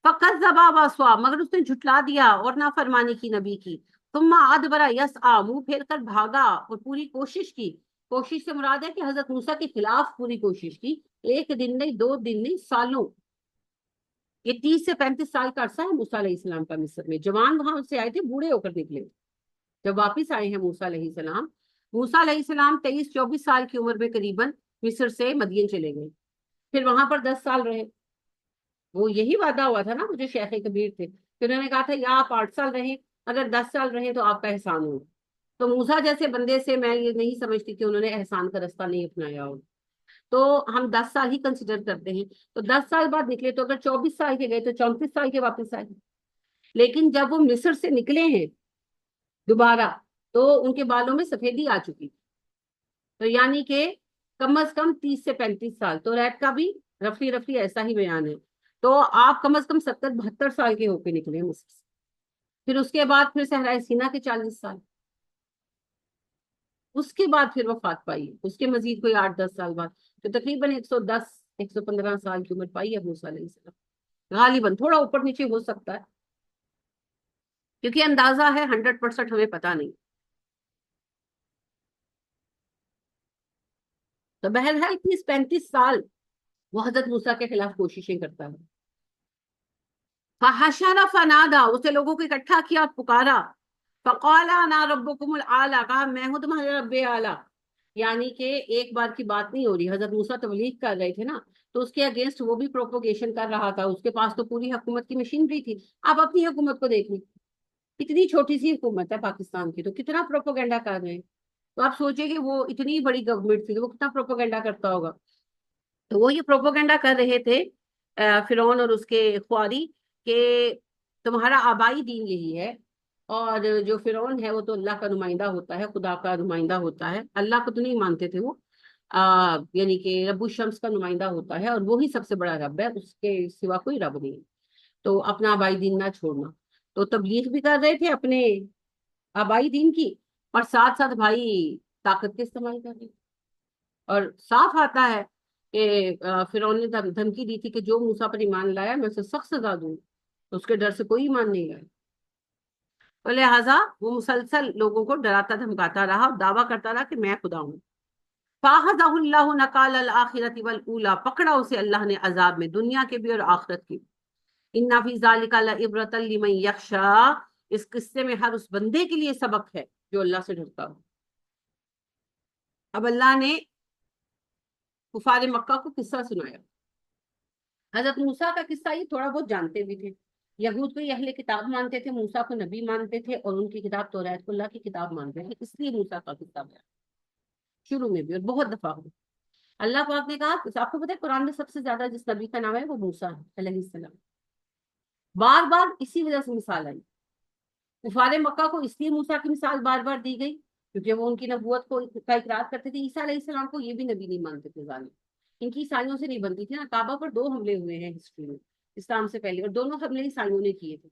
فَكَذَّبَ وَعَصَىٰ، مگر اس نے جھٹلا دیا اور نافرمانی کی نبی کی۔ ثُمَّ أَدْبَرَ يَسْعَىٰ، منہ پھیر کر بھاگا اور پوری کوشش کی۔ کوشش سے مراد ہے کہ حضرت موسیٰ کے خلاف پوری کوشش کی، ایک دن نہیں، دو دن نہیں، سالوں۔ یہ 30 سے 35 سال کا عرصہ ہے موسیٰ علیہ السلام کا مصر میں، جوان وہاں سے آئے تھے، بوڑھے ہو کر نکلے جب واپس آئے ہیں موسیٰ علیہ السلام۔ موسیٰ علیہ السلام 23-24 سال کی عمر میں قریباً مصر سے مدین چلے گئے، پھر وہاں پر 10 سال رہے۔ وہ یہی وعدہ ہوا تھا نا، وہ جو شیخ کبیر تھے کہ انہوں نے کہا تھا یا آپ 8 سال رہیں، اگر 10 سال رہیں تو آپ کا احسان ہوگا۔ تو موسیٰ جیسے بندے سے میں یہ نہیں سمجھتی کہ انہوں نے احسان کا رستہ نہیں اپنایا ہو، تو ہم 10 سال ہی کنسیڈر کرتے ہیں۔ تو 10 سال بعد نکلے، تو اگر 24 سال کے گئے تو 34 سال کے واپس آئے۔ لیکن جب وہ مصر سے نکلے ہیں دوبارہ تو ان کے بالوں میں سفیدی آ چکی، تو یعنی کہ کم از کم 30 سے 35 سال، تو ریت کا بھی رفلی رفلی ایسا ہی بیان ہے۔ تو آپ کم از کم 70-72 سال کے ہو کے نکلے مصر سے، پھر اس کے بعد پھر صحرائے سینا کے 40 سال، اس کے بعد پھر وفات پائی، اس کے مزید کوئی 8-10 سال بعد، تو تقریباً 110-115 سال کی عمر پائی ہے موسیٰ علیہ السلام۔ غالباً تھوڑا اوپر نیچے ہو سکتا ہے، کیونکہ اندازہ ہے، 100% ہمیں پتا نہیں۔ تو بہرحال 30-35 سال وہ حضرت موسیٰ کے خلاف کوششیں کرتا ہے۔ فحشر فنادا، اسے لوگوں کو اکٹھا کیا اور پکارا، فقال انا ربکم الاعلی، کہا میں ہوں تمہارے رب اعلیٰ۔ یعنی کہ ایک بار کی بات نہیں ہو رہی، حضرت موسیٰ تبلیغ کر رہے تھے نا، تو اس کے اگینسٹ وہ بھی پروپوگیشن کر رہا تھا، اس کے پاس تو پوری حکومت کی مشینری تھی۔ آپ اپنی حکومت کو دیکھ لیں، اتنی چھوٹی سی حکومت ہے پاکستان کی، تو کتنا پروپوگنڈا کر رہے ہیں۔ تو آپ سوچیں کہ وہ اتنی بڑی گورنمنٹ تھی تو وہ کتنا پروپوگنڈا کرتا ہوگا۔ تو وہ یہ پروپوگنڈا کر رہے تھے فرعون اور اس کے خواری، کہ تمہارا آبائی دین یہی ہے، اور جو فرعون ہے وہ تو اللہ کا نمائندہ ہوتا ہے، خدا کا نمائندہ ہوتا ہے، اللہ کو تو نہیں مانتے تھے وہ، یعنی کہ رب الشمس کا نمائندہ ہوتا ہے، اور وہی سب سے بڑا رب ہے، اس کے سوا کوئی رب نہیں ہے۔ تو اپنا آبائی دین نہ چھوڑنا۔ تو تبلیغ بھی کر رہے تھے اپنے آبائی دین کی، اور ساتھ ساتھ بھائی طاقت کے استعمال کر رہے تھے۔ اور صاف آتا ہے کہ فرعون نے دھمکی دی تھی کہ جو موسیٰ پر ایمان لایا میں اسے سخت سزا دوں، تو اس کے ڈر سے کوئی ایمان نہیں لایا، تو لہٰذا وہ مسلسل لوگوں کو ڈراتا دھمکاتا رہا اور دعویٰ کرتا رہا کہ میں خدا ہوں۔ فَأَخَذَهُ اللَّهُ نَكَالَ الْآخِرَةِ وَالْأُولَىٰ، پکڑا اسے اللہ نے عذاب میں، دنیا کے بھی اور آخرت کی۔ إِنَّ فِي ذَلِكَ لَعِبْرَةً لِمَن يَخْشَىٰ، اس قصے میں ہر اس بندے کے لیے سبق ہے جو اللہ سے ڈرتا ہو۔ اب اللہ نے کفار مکہ کو قصہ سنایا۔ حضرت موسیٰ کا قصہ یہ تھوڑا بہت جانتے بھی تھے، یہود کو یہ اہل کتاب مانتے تھے، موسیٰ کو نبی مانتے تھے، اور ان کی کتاب توریت کو اللہ کی کتاب مانتے تھے، اس لیے موسیٰ کا قصہ بیان شروع میں بھی اور بہت دفعہ ہو۔ اللہ پاک نے کہا، آپ کو پتا ہے قرآن میں سب سے زیادہ جس نبی کا نام ہے وہ موسیٰ ہے علیہ السلام، بار بار اسی وجہ سے مثال آئی۔ کفار مکہ کو اس لیے موسیٰ کی مثال بار بار دی گئی کیونکہ وہ ان کی نبوت کو کا اقرار کرتے تھے، عیسیٰ علیہ السلام کو یہ بھی نبی نہیں مانتے تھے ظالم، ان کی عیسائیوں سے نہیں بنتی تھی نا۔ کعبہ پر 2 حملے ہوئے ہیں ہسٹری میں اسلام سے پہلے، اور دونوں حملے عیسائیوں نے کیے تھے۔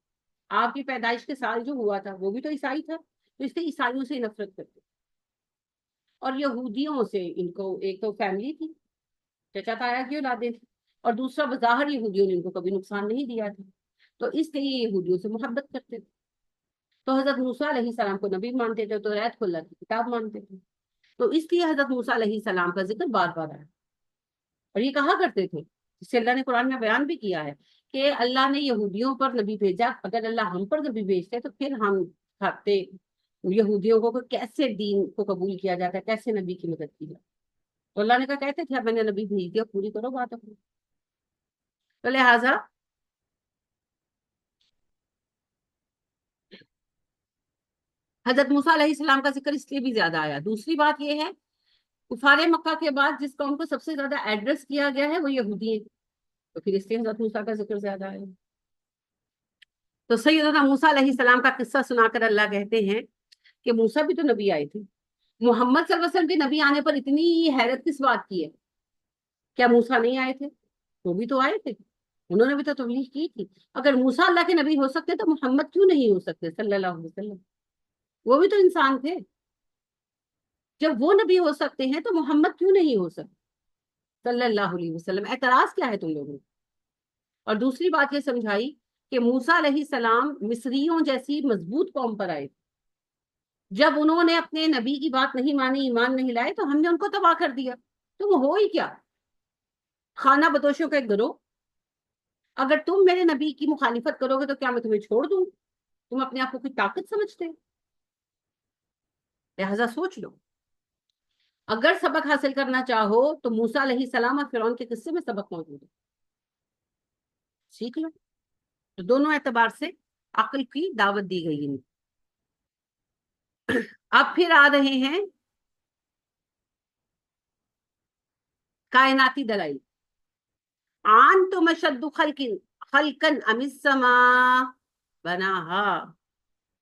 آپ کی پیدائش کے سال جو ہوا تھا وہ بھی تو عیسائی تھا، تو اس لیے عیسائیوں سے نفرت کرتے، اور یہودیوں سے ان کو ایک تو فیملی تھی، چچا تایا کی اولادیں تھی، اور دوسرا بظاہر یہودیوں نے ان کو کبھی نقصان نہیں دیا تھا، تو اس لیے یہ یہودیوں سے محبت کرتے تھے۔ تو حضرت موسیٰ علیہ السلام کو نبی مانتے تھے، تو توریت کو اللہ کی کتاب مانتے تھے، تو اس لیے حضرت موسیٰ علیہ السلام کا ذکر بار بار آیا۔ اور یہ کہا کرتے تھے، جس سے اللہ نے قرآن میں بیان بھی کیا ہے کہ اللہ نے یہودیوں پر نبی بھیجا، اگر اللہ ہم پر نبی بھیجتے تو پھر ہم کھاتے یہودیوں کو کہ کیسے دین کو قبول کیا جاتا ہے، کیسے نبی کی مدد کی جائے۔ تو اللہ نے کہا کہتے تھے اب میں نے نبی بھیج دیا، پوری کرو بات اپنی۔ تو لہٰذا حضرت موسیٰ علیہ السلام کا ذکر اس لیے بھی زیادہ آیا۔ دوسری بات یہ ہے، کفار مکہ کے بعد جس قوم کو سب سے زیادہ ایڈریس کیا گیا ہے وہ یہودی ہیں، تو پھر اس لیے حضرت موسیٰ کا ذکر زیادہ آیا۔ تو سیدنا موسیٰ علیہ السلام کا قصہ سنا کر اللہ کہتے ہیں کہ موسیٰ بھی تو نبی آئے تھے، محمد صلی اللہ علیہ وسلم کے نبی آنے پر اتنی حیرت کس بات کی ہے؟ کیا موسیٰ نہیں آئے تھے؟ وہ بھی تو آئے تھے، انہوں نے بھی تو تبلیغ کی تھی۔ اگر موسیٰ اللہ کے نبی ہو سکتے تو محمد کیوں نہیں ہو سکتے صلی اللہ علیہ وسلم؟ وہ بھی تو انسان تھے، جب وہ نبی ہو سکتے ہیں تو محمد کیوں نہیں ہو سکتے صلی اللہ علیہ وسلم؟ اعتراض کیا ہے تم لوگوں نے؟ اور دوسری بات یہ سمجھائی کہ موسیٰ علیہ السلام مصریوں جیسی مضبوط قوم پر آئے، جب انہوں نے اپنے نبی کی بات نہیں مانی، ایمان نہیں لائے، تو ہم نے ان کو تباہ کر دیا۔ تم ہو ہی کیا؟ خانہ بدوشوں کا ایک گروہ۔ اگر تم میرے نبی کی مخالفت کرو گے تو کیا میں تمہیں چھوڑ دوں؟ تم اپنے آپ کو کوئی طاقت سمجھتے ہو؟ لہذا سوچ لو، اگر سبق حاصل کرنا چاہو تو موسیٰ علیہ السلام اور فرعون کے قصے میں سبق موجود ہے، سیکھ لو۔ تو دونوں اعتبار سے عقل کی دعوت دی گئی ہے۔ اب پھر آ رہے ہیں کائناتی دلائل۔ انتم اشد خلقا ام السماء بناہا،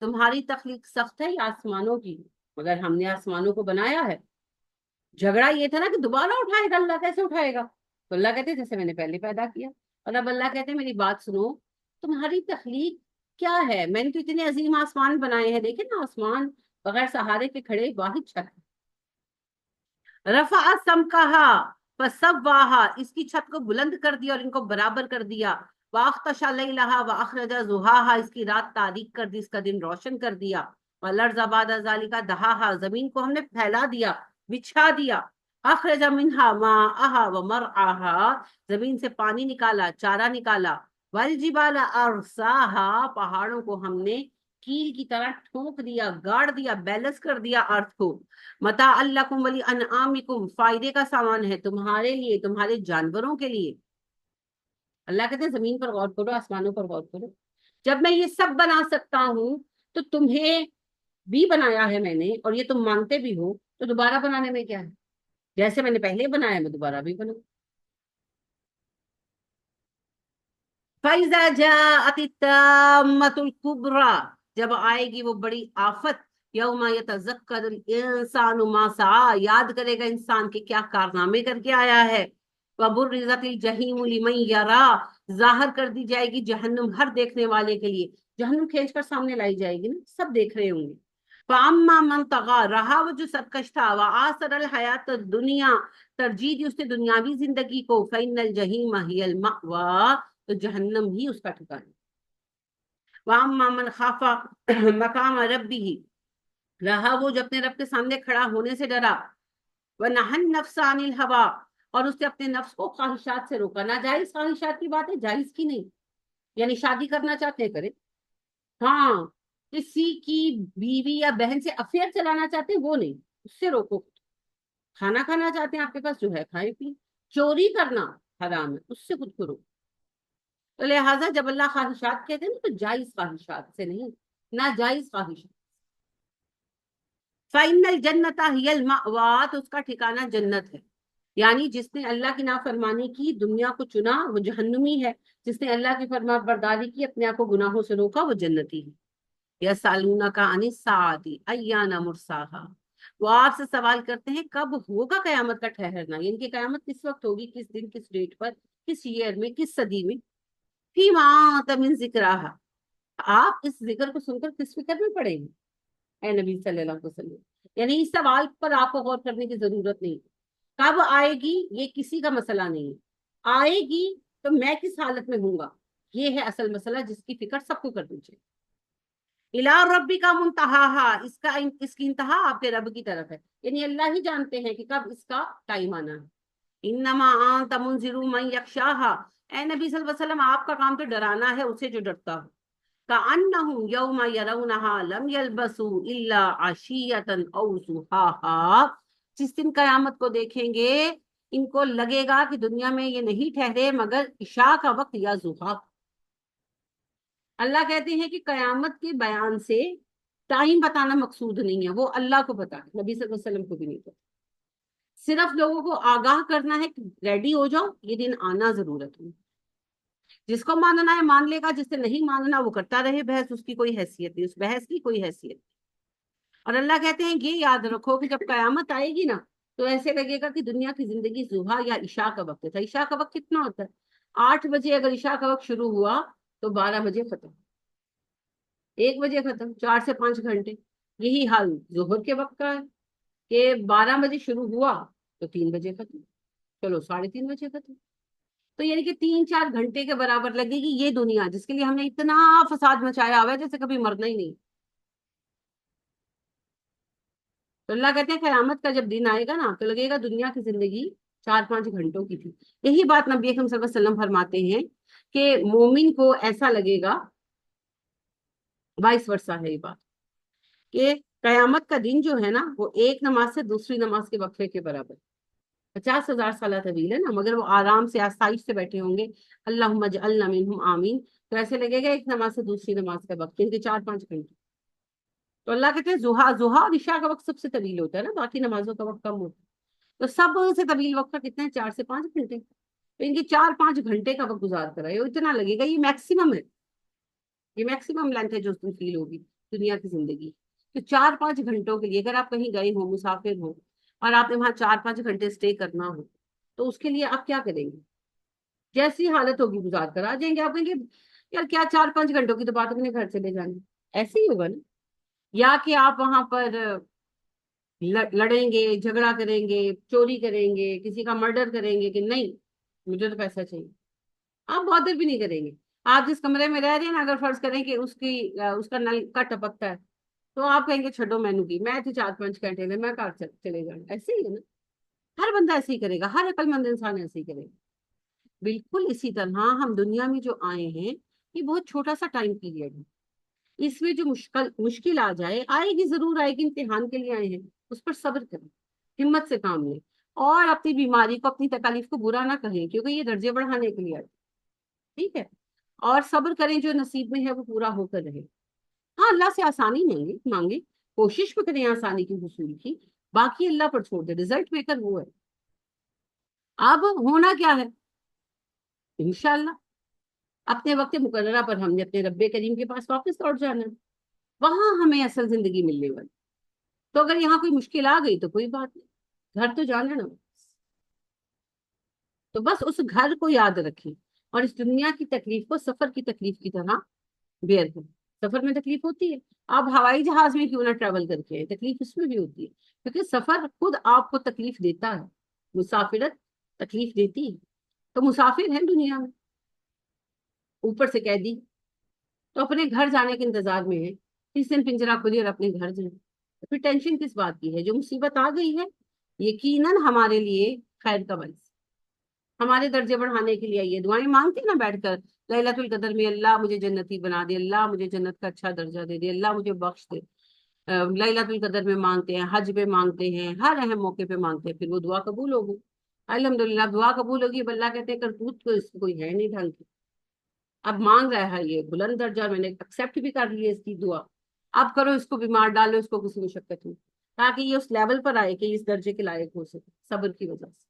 تمہاری تخلیق سخت ہے یا آسمانوں کی؟ مگر ہم نے آسمانوں کو بنایا ہے۔ جھگڑا یہ تھا نا کہ دوبارہ اٹھائے گا اللہ، کیسے اٹھائے گا؟ تو اللہ کہتے جیسے میں نے پہلے پیدا کیا۔ اور اب اللہ کہتے ہیں میری بات سنو، تمہاری تخلیق کیا ہے؟ میں نے تو اتنے عظیم آسمان بنائے ہیں، دیکھیں نا آسمان بغیر سہارے کے کھڑے واحد چھت ہے۔ رفع سمکہا فسواہا، اس کی چھت کو بلند کر دیا اور ان کو برابر کر دیا۔ واخطش لیلہا واخرج ضحاہا، اس کی رات تاریک کر دی، اس کا دن روشن کر دیا، والارض بعد ذالک دحاہا، زمین کو ہم نے پھیلا دیا، بچھا دیا، اخرج منہا ماءہا ومرعاہا، زمین سے پانی نکالا، چارہ نکالا، والجبال ارساہا، پہاڑوں کو ہم نے کیل کی طرح ٹھونک دیا، گاڑ دیا، بیلنس کر دیا ارتھ کو، متاعا لکم ولانعامکم، فائدے کا سامان ہے تمہارے لیے، تمہارے جانوروں کے لیے۔ اللہ کہتے ہیں زمین پر غور کرو، آسمانوں پر غور کرو، جب میں یہ سب بنا سکتا ہوں تو تمہیں بھی بنایا ہے میں نے، اور یہ تم مانتے بھی ہو، تو دوبارہ بنانے میں کیا ہے؟ جیسے میں نے پہلے بنایا میں دوبارہ بھی بناؤں۔ فَإِذَا جَاءَتِ التَّامَّةُ الْكُبْرَى، جب آئے گی وہ بڑی آفت، یوم یتذکر الانسان ما سعی، یاد کرے گا انسان کے کیا کارنامے کر کے آیا ہے، وبرزت الجحیم لمن یرا، ظاہر کر دی جائے گی جہنم ہر دیکھنے والے کے لیے، جہنم کھینچ کر سامنے لائی جائے گی نا، سب دیکھ رہے ہوں گے۔ فاما من طغى، رہا وہ جو سرکش تھا، وآثر الحیات الدنیا، ترجیح دی اس نے دنیاوی زندگی کو، فإن الجحیم ہی المأوى، تو جہنم ہی اس کا ٹھکانہ ہے۔ وَأَمَّا مَنْ خَافَ مَقَامَ رَبِّهِ، رہا وہ جو اپنے رب کے سامنے کھڑا ہونے سے ڈرا، وَنَهَى النَّفْسَ عَنِ الْهَوَىٰ، اور اس نے اپنے نفس کو خواہشات سے روکا، ناجائز خواہشات کی بات ہے، جائز کی نہیں، یعنی شادی کرنا چاہتے ہیں کریں، ہاں کسی کی بیوی یا بہن سے افیئر چلانا چاہتے ہیں وہ نہیں، اس سے روکو، کھانا کھانا چاہتے ہیں آپ کے پاس جو ہے کھائیں پی، چوری کرنا حرام ہے، اس سے خود کو روکو۔ تو لہٰذا جب اللہ خواہشات کہتے ہیں نا تو جائز خواہشات سے نہیں، ناجائز خواہشات۔ فَإِنَّ الْجَنَّةَ هِيَ الْمَأْوَىٰ، تو اس کا ٹھکانہ جنت ہے، یعنی جس نے اللہ کی نافرمانی کی، دنیا کو چنا، وہ جہنمی ہے، جس نے اللہ کی فرما برداری کی، اپنے آپ کو گناہوں سے روکا، وہ جنتی ہے۔ یسألونک عن الساعۃ ایان مرساها، وہ آپ سے سوال کرتے ہیں کب ہوگا قیامت کا ٹھہرنا، یعنی کہ قیامت کس وقت ہوگی، کس دن، کس ڈیٹ پر، کس ایئر میں، کس صدی میں۔ فیما انت من ذکرہا، آپ اس ذکر کو سن کر کس فکر میں پڑیں گے اے نبی صلی اللہ علیہ وسلم، یعنی اس سوال پر آپ کو غور کرنے کی ضرورت نہیں، کب آئے گی یہ کسی کا مسئلہ نہیں ہے، آئے گی تو میں کس حالت میں ہوں گا، یہ ہے اصل مسئلہ جس کی فکر سب کو کرنی چاہیے۔ الی ربی کا منتہا، اس کی انتہا آپ کے رب کی طرف ہے، یعنی اللہ ہی جانتے ہیں کہ کب اس کا ٹائم آنا ہے۔ انما انت منذر من یخشاہا، اے نبی صلی اللہ علیہ وسلم آپ کا کام تو ڈرانا ہے اسے جو ڈرتا ہو۔ کأنہم یوم یرونہا لم یلبسوا الا عشیۃ او ضحاہا، جس دن قیامت کو دیکھیں گے ان کو لگے گا کہ دنیا میں یہ نہیں ٹھہرے مگر عشاء کا وقت یا ضحا۔ اللہ کہتے ہیں کہ قیامت کے بیان سے ٹائم بتانا مقصود نہیں ہے، وہ اللہ کو پتا ہے، نبی صلی اللہ علیہ وسلم کو بھی نہیں پتا، صرف لوگوں کو آگاہ کرنا ہے کہ ریڈی ہو جاؤ، یہ دن آنا ضرورت ہے، جس کو ماننا ہے مان لے گا، جس سے نہیں ماننا وہ کرتا رہے بحث، اس کی کوئی حیثیت نہیں، اس بحث کی کوئی حیثیت نہیں۔ اور اللہ کہتے ہیں یہ یاد رکھو کہ جب قیامت آئے گی نا تو ایسے لگے گا کہ دنیا کی زندگی ضحا یا عشاء کا وقت تھا۔ عشاء کا وقت کتنا ہوتا ہے؟ 8 بجے اگر عشاء کا وقت شروع ہوا تو 12 بجے ختم، 1 بجے ختم، 4 سے 5 گھنٹے۔ یہی حال ظہر کے وقت کا ہے کہ 12 بجے شروع ہوا تو 3 بجے ختم، چلو 3:30 بجے ختم، تو یعنی کہ 3-4 گھنٹے کے برابر لگے گی یہ دنیا جس کے لیے ہم نے اتنا فساد مچایا ہوا ہے جیسے کبھی مرنا ہی نہیں۔ تو اللہ کہتے ہیں قیامت کا جب دن آئے گا نا تو لگے گا دنیا کی زندگی 4-5 گھنٹوں کی تھی۔ یہی بات نبی اکرم صلی اللہ علیہ وسلم فرماتے ہیں کہ مومن کو ایسا لگے گا، وائس ورثہ ہے یہ بات، کہ قیامت کا دن جو ہے نا وہ ایک نماز سے دوسری نماز کے وقفے کے برابر، 50,000 سالہ طویل ہے نا، مگر وہ آرام سے آسائش سے بیٹھے ہوں گے، اللہم اجعلنا منہم آمین، تو ایسے لگے گا ایک نماز سے دوسری نماز کا وقت، ان کے 4-5 گھنٹے۔ تو اللہ کہتے ہیں ضحا اور عشاء کا وقت سب سے طویل ہوتا ہے نا، باقی نمازوں کا وقت کم ہوتا ہے، تو سب سے طویل وقت کا کتنا ہے؟ 4 سے 5 گھنٹے، تو ان کے 4-5 گھنٹے کا وقت گزار کر آئے، اتنا لگے گا، یہ میکسیمم ہے، یہ میکسیمم لینتھ ہے جو اس دن فیل ہوگی دنیا کی زندگی۔ تو 4-5 گھنٹوں کے لیے اگر آپ کہیں گئے ہو، مسافر ہو، اور آپ نے وہاں 4-5 گھنٹے اسٹے کرنا ہو تو اس کے لیے آپ کیا کریں گے؟ جیسی حالت ہوگی گزار کر آ جائیں گے، آپ کہیں گے یار کیا 4-5 گھنٹوں کی تو بات، اپنے گھر چلے جانے، ایسے ہی ہوگا نا۔ یا کہ آپ وہاں پر لڑیں گے، جھگڑا کریں گے، چوری کریں گے، کسی کا مرڈر کریں گے کہ نہیں مجھے تو پیسہ چاہیے، آپ بادر بھی نہیں کریں گے. آپ جس کمرے میں رہ رہے ہیں نا، اگر فرض کریں کہ اس کا نل کا ٹپکتا ہے، تو آپ کہیں گے چھڈو مینو کی، میں تو 4-5 گھنٹے میں کہاں چلے جاؤں. ایسے ہی ہے نا، ہر بندہ ایسے ہی کرے گا، ہر عقل مند انسان ایسے ہی کرے گا. بالکل اسی طرح ہم دنیا میں جو آئے ہیں، یہ بہت چھوٹا سا ٹائم پیریڈ ہے. اس میں جو مشکل آ جائے، آئے گی ضرور آئے گی، امتحان کے لیے آئے ہیں. اس پر صبر کریں، ہمت سے کام لیں، اور اپنی بیماری کو، اپنی تکالیف کو برا نہ کہیں، کیونکہ یہ درجے بڑھانے کے لیے آئے. ٹھیک ہے. اور صبر کریں، جو نصیب میں ہے وہ پورا ہو کر رہے. ہاں، اللہ سے آسانی مانگے، کوشش بھی کریں آسانی کی حصول کی. باقی اللہ پر چھوڑ دے، رزلٹ میکر وہ ہے. اب ہونا کیا ہے؟ انشاءاللہ اپنے وقت مقررہ پر ہم نے اپنے رب کریم کے پاس واپس لوٹ جانا ہے. وہاں ہمیں اصل زندگی ملنے والی. تو اگر یہاں کوئی مشکل آ گئی تو کوئی بات نہیں، گھر تو جانا نا. تو بس اس گھر کو یاد رکھیں، اور اس دنیا کی تکلیف کو سفر کی تکلیف کی طرح بیئر کریں. سفر میں تکلیف ہوتی ہے، آپ ہوائی جہاز میں کیوں نہ ٹریول کر کے، تکلیف اس میں بھی ہوتی ہے، کیونکہ سفر خود آپ کو تکلیف دیتا ہے. مسافرت تکلیف دیتی ہے. تو مسافر ہیں دنیا میں، اوپر سے قیدی، تو اپنے گھر جانے کے انتظار میں ہے. کس دن پنجرا کھلی اور اپنے گھر جائیں. پھر ٹینشن کس بات کی ہے؟ جو مصیبت آ گئی ہے یقیناً ہمارے لیے خیر کا باعث، ہمارے درجے بڑھانے کے لیے. یہ دعائیں مانگتے نا بیٹھ کر ليلۃ القدر میں، اللہ مجھے جنتی بنا دے، اللہ مجھے جنت کا اچھا درجہ دے دے، اللہ مجھے بخش دے. ليلۃ القدر میں مانگتے ہیں، حج پہ مانگتے ہیں، ہر اہم موقع پہ مانگتے ہیں، پھر وہ دعا قبول ہوگی. الحمدللہ دعا قبول ہوگی. اب اللہ کہتے ہیں کرتوت تو اس کو کوئی ہے نہیں ڈھنگ کی. اب مانگ رہا ہے یہ بلند درجہ، میں نے ایکسپٹ بھی کر لی ہے اس کی دعا. اب کرو اس کو بیمار ڈالو، اس کو کسی مشقت میں، تاکہ یہ اس لیول پر آئے کہ اس درجے کے لائق ہو سکے صبر کی وجہ سے.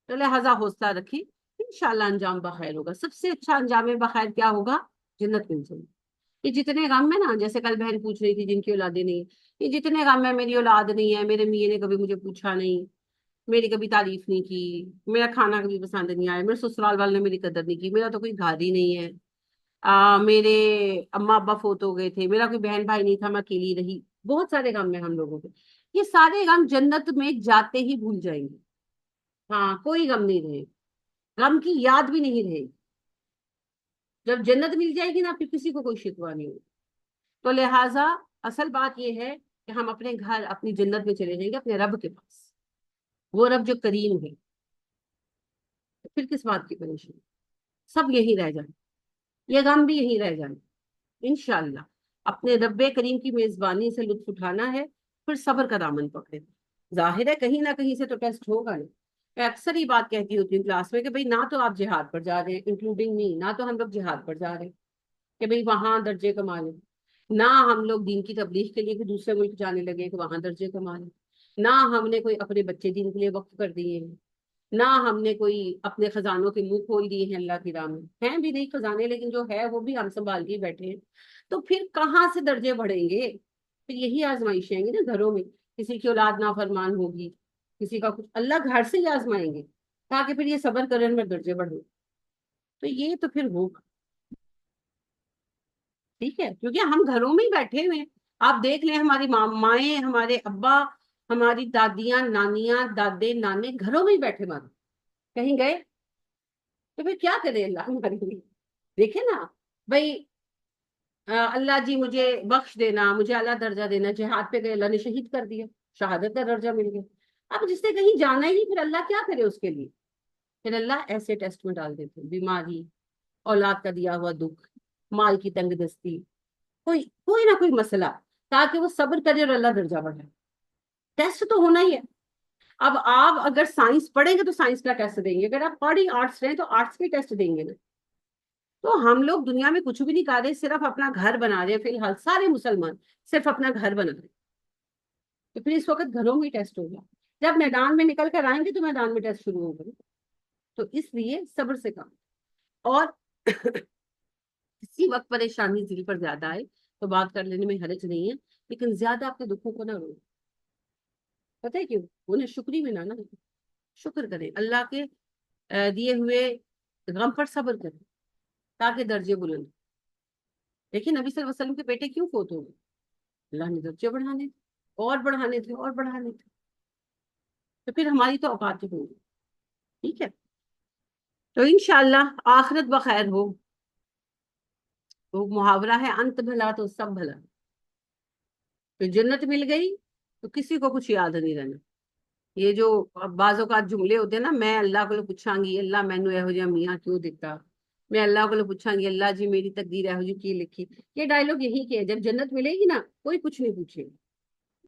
تو لہٰذا حوصلہ رکھیں، انشاءاللہ انجام بخیر ہوگا. سب سے اچھا انجام بخیر کیا ہوگا؟ جنت مل جائے گی. یہ جتنے غم ہے نا، جیسے کل بہن پوچھ رہی تھی جن کی اولادیں نہیں ہیں، یہ جتنے غم ہے، میری اولاد نہیں ہے، میرے میاں نے کبھی مجھے پوچھا نہیں، میری کبھی تعریف نہیں کی، میرا کھانا کبھی پسند نہیں آیا، میرے سسرال والے نے میری قدر نہیں کی، میرا تو کوئی گھر ہی نہیں ہے، میرے اما ابا فوت ہو گئے تھے، میرا کوئی بہن بھائی نہیں تھا، میں اکیلی رہی. بہت سارے غم ہیں ہم لوگوں کے. یہ سارے غم جنت میں جاتے ہی بھول جائیں گے. ہاں، کوئی غم نہیں رہے، غم کی یاد بھی نہیں رہے گی. جب جنت مل جائے گی نا، پھر کسی کو کوئی شکوہ نہیں ہوگا. تو لہٰذا اصل بات یہ ہے کہ ہم اپنے گھر، اپنی جنت میں چلے جائیں گے، اپنے رب کے پاس. وہ رب جو کریم ہے، پھر کس بات کی پریشانی. سب یہی رہ جائیں، یہ غم بھی یہی رہ جائیں. انشاءاللہ اپنے رب کریم کی میزبانی سے لطف اٹھانا ہے، پھر صبر کا دامن پکڑے. ظاہر ہے کہیں نہ کہیں سے تو ٹیسٹ ہوگا نا. میں اکثر ہی بات کہتی ہوتی ہوں کلاس میں کہ بھئی نہ تو آپ جہاد پر جا رہے ہیں، انکلوڈنگ می، نہ تو ہم لوگ جہاد پر جا رہے ہیں کہ بھئی وہاں درجے کما لیں، نہ ہم لوگ دین کی تبلیغ کے لیے کہ دوسرے ملک جانے لگے کہ وہاں درجے کما لیں، نہ ہم نے کوئی اپنے بچے دین کے لیے وقف کر دیے ہیں، نہ ہم نے کوئی اپنے خزانوں کے منہ کھول دیے ہیں اللہ کی راہ میں. ہیں بھی نہیں خزانے، لیکن جو ہے وہ بھی ہم سنبھال کے بیٹھے ہیں. تو پھر کہاں سے درجے بڑھیں گے؟ پھر یہی آزمائشیں آئیں گی نا گھروں میں. کسی کی اولاد نافرمان ہوگی، کسی کا کچھ، اللہ گھر سے ہی آزمائیں گے تاکہ پھر یہ صبر کرنے میں درجے بڑھیں. تو یہ تو پھر ہوگا. ٹھیک ہے، کیونکہ ہم گھروں میں ہی بیٹھے ہوئے ہیں. آپ دیکھ لیں، ہماری مائیں، ہمارے ابا، ہماری دادیاں، نانیاں، دادے، نانے گھروں میں ہی بیٹھے مارے، کہیں گئے. تو پھر کیا کرے اللہ ہمارے لیے؟ دیکھیں نا بھائی، اللہ جی مجھے بخش دینا، مجھے اعلیٰ درجہ دینا، جہاد پہ گئے، اللہ نے شہید کر دیا، شہادت کا درجہ مل گیا. اب جس نے کہیں جانا ہی، پھر اللہ کیا کرے اس کے لیے؟ پھر اللہ ایسے ٹیسٹ میں ڈال دیتے ہیں، بیماری، اولاد کا دیا ہوا دکھ، مال کی تنگ دستی، کوئی نہ کوئی مسئلہ، تاکہ وہ صبر کرے اور اللہ درجہ بڑھائے. ٹیسٹ تو ہونا ہی ہے. اب آپ اگر سائنس پڑھیں گے تو سائنس کا ٹیسٹ دیں گے، اگر آپ پڑھی آرٹس رہے تو آرٹس کے ٹیسٹ دیں گے نا. تو ہم لوگ دنیا میں کچھ بھی نہیں کر رہے، صرف اپنا گھر بنا رہے ہیں. فی الحال سارے مسلمان صرف اپنا گھر بنا رہے ہیں. تو پھر اس وقت گھروں میں ٹیسٹ ہوگا. جب میدان میں نکل کر آئیں گے تو میدان میں ٹیسٹ شروع ہوگا. تو اس لیے صبر سے کام. اور کسی وقت پریشانی دل پر زیادہ آئے تو بات کر لینے میں حرج نہیں ہے، لیکن زیادہ اپنے دکھوں کو نہ رو. پتہ ہے کیوں؟ انہیں شکری میں نہ شکر کریں، اللہ کے دیے ہوئے غم پر صبر کریں تاکہ درجے بلند. دیکھیں نبی صلی اللہ علیہ وسلم کے بیٹے کیوں فوت ہو گئے؟ اللہ نے درجے بڑھانے تھے، اور بڑھانے تھے، اور بڑھانے تھے. تو پھر ہماری تو اوقات ہوگی. ٹھیک ہے. تو انشاءاللہ آخرت بخیر ہو. وہ محاورہ ہے انت بھلا تو سب بھلا. تو جنت مل گئی تو کسی کو کچھ یاد نہیں رہنا. یہ جو بعض اوقات جملے ہوتے ہیں نا، میں اللہ کو پوچھاں گی اللہ مینو یہو جہا میاں کیوں دیتا، میں اللہ کو پوچھاں گی اللہ جی میری تقدیر یہو جی کی لکھی. یہ ڈائلوگ یہی کہ جب جنت ملے گی نا کوئی کچھ نہیں پوچھے گا.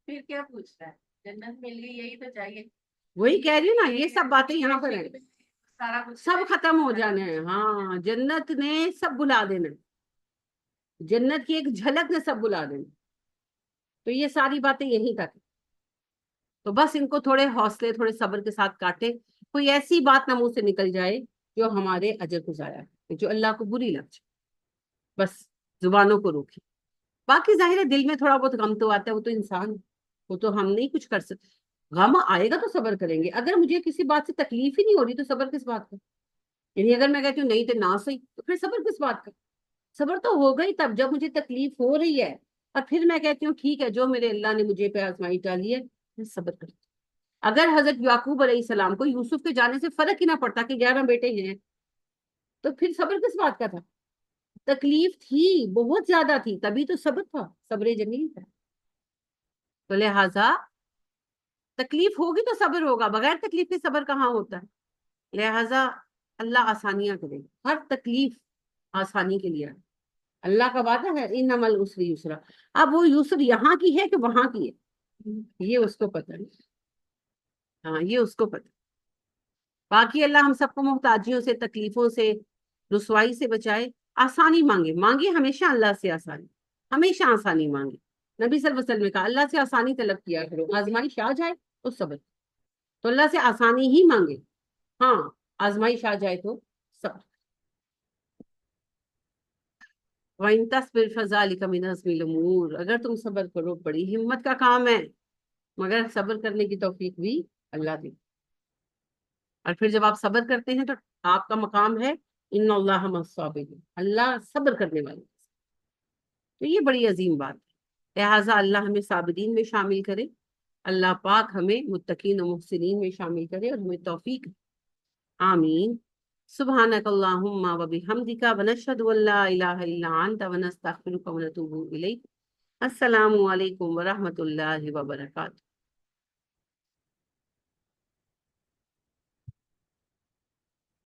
پھر کیا پوچھتا ہے، جنت مل گئی یہی تو چاہیے. وہی کہہ رہی ہوں نا، یہ سب باتیں یہاں پر ہیں، سارا کچھ سب ختم ہو جانا ہے. ہاں جنت نے سب بلا دینا، جنت کی ایک جھلک نے سب بلا دینا. تو یہ ساری باتیں یہیں تک. تو بس ان کو تھوڑے حوصلے تھوڑے صبر کے ساتھ کاٹے. کوئی ایسی بات نہ منہ سے نکل جائے جو ہمارے اجر کو ضائع کرے، جو اللہ کو بری لگ جائے. بس زبانوں کو روکے. باقی ظاہر ہے دل میں تھوڑا بہت غم تو آتا ہے، وہ تو انسان، وہ تو ہم نہیں کچھ کر سکتے. غم آئے گا تو صبر کریں گے. اگر مجھے کسی بات سے تکلیف ہی نہیں ہو رہی تو صبر کس بات کا؟ یعنی اگر میں کہتی ہوں نہیں تو نہ صحیح، تو پھر صبر کس بات کا؟ صبر تو ہوگا ہی تب جب مجھے تکلیف ہو رہی ہے، اور پھر میں کہتی ہوں ٹھیک ہے جو میرے اللہ نے مجھے پہ آزمائی ڈالی ہے میں صبر کرتی ہوں. اگر حضرت یعقوب علیہ السلام کو یوسف کے جانے سے فرق ہی نہ پڑتا کہ 11 بیٹے ہیں، تو پھر صبر کس بات کا تھا؟ تکلیف تھی، بہت زیادہ تھی، تبھی تو صبر تھا، صبر جمیل تھا. تو لہٰذا تکلیف ہوگی تو صبر ہوگا، بغیر تکلیف کے صبر کہاں ہوتا ہے. لہٰذا اللہ آسانیاں کرے، ہر تکلیف آسانی کے لیے ہے. اللہ کا وعدہ ہے انما العسر یسرا. اب وہ یسر یہاں کی ہے کہ وہاں کی ہے یہ اس کو پتہ نہیں. ہاں یہ اس کو پتہ. باقی اللہ ہم سب کو محتاجیوں سے، تکلیفوں سے، رسوائی سے بچائے. آسانی مانگے، مانگے ہمیشہ اللہ سے آسانی، ہمیشہ آسانی مانگے. نبی صلی اللہ علیہ وسلم نے کہا اللہ سے آسانی طلب کیا کرو، آزمائش آ جائے تو صبر. تو اللہ سے آسانی ہی مانگے، ہاں آزمائش آ جائے تو صبر. وَإِن تَصْبِرْ فَذَلِكَ مِنْ عَزْمِ الْأُمُورِ. اگر تم صبر کرو بڑی ہمت کا کام ہے، مگر صبر کرنے کی توفیق بھی اللہ دے. اور پھر جب آپ صبر کرتے ہیں تو آپ کا مقام ہے ان اللہ مع الصابرین، اللہ صبر کرنے والے. تو یہ بڑی عظیم بات ہے. لہٰذا اللہ ہمیں صابرین میں شامل کرے، اللہ پاک ہمیں متقین و محسنین میں شامل کرے اور ہمیں توفیق. آمین. سبحانک اللہم و بحمدک ونشہد ان لا الہ الا انت ونستغفرک ونتوب الیک. السلام علیکم ورحمۃ اللہ وبرکاتہ.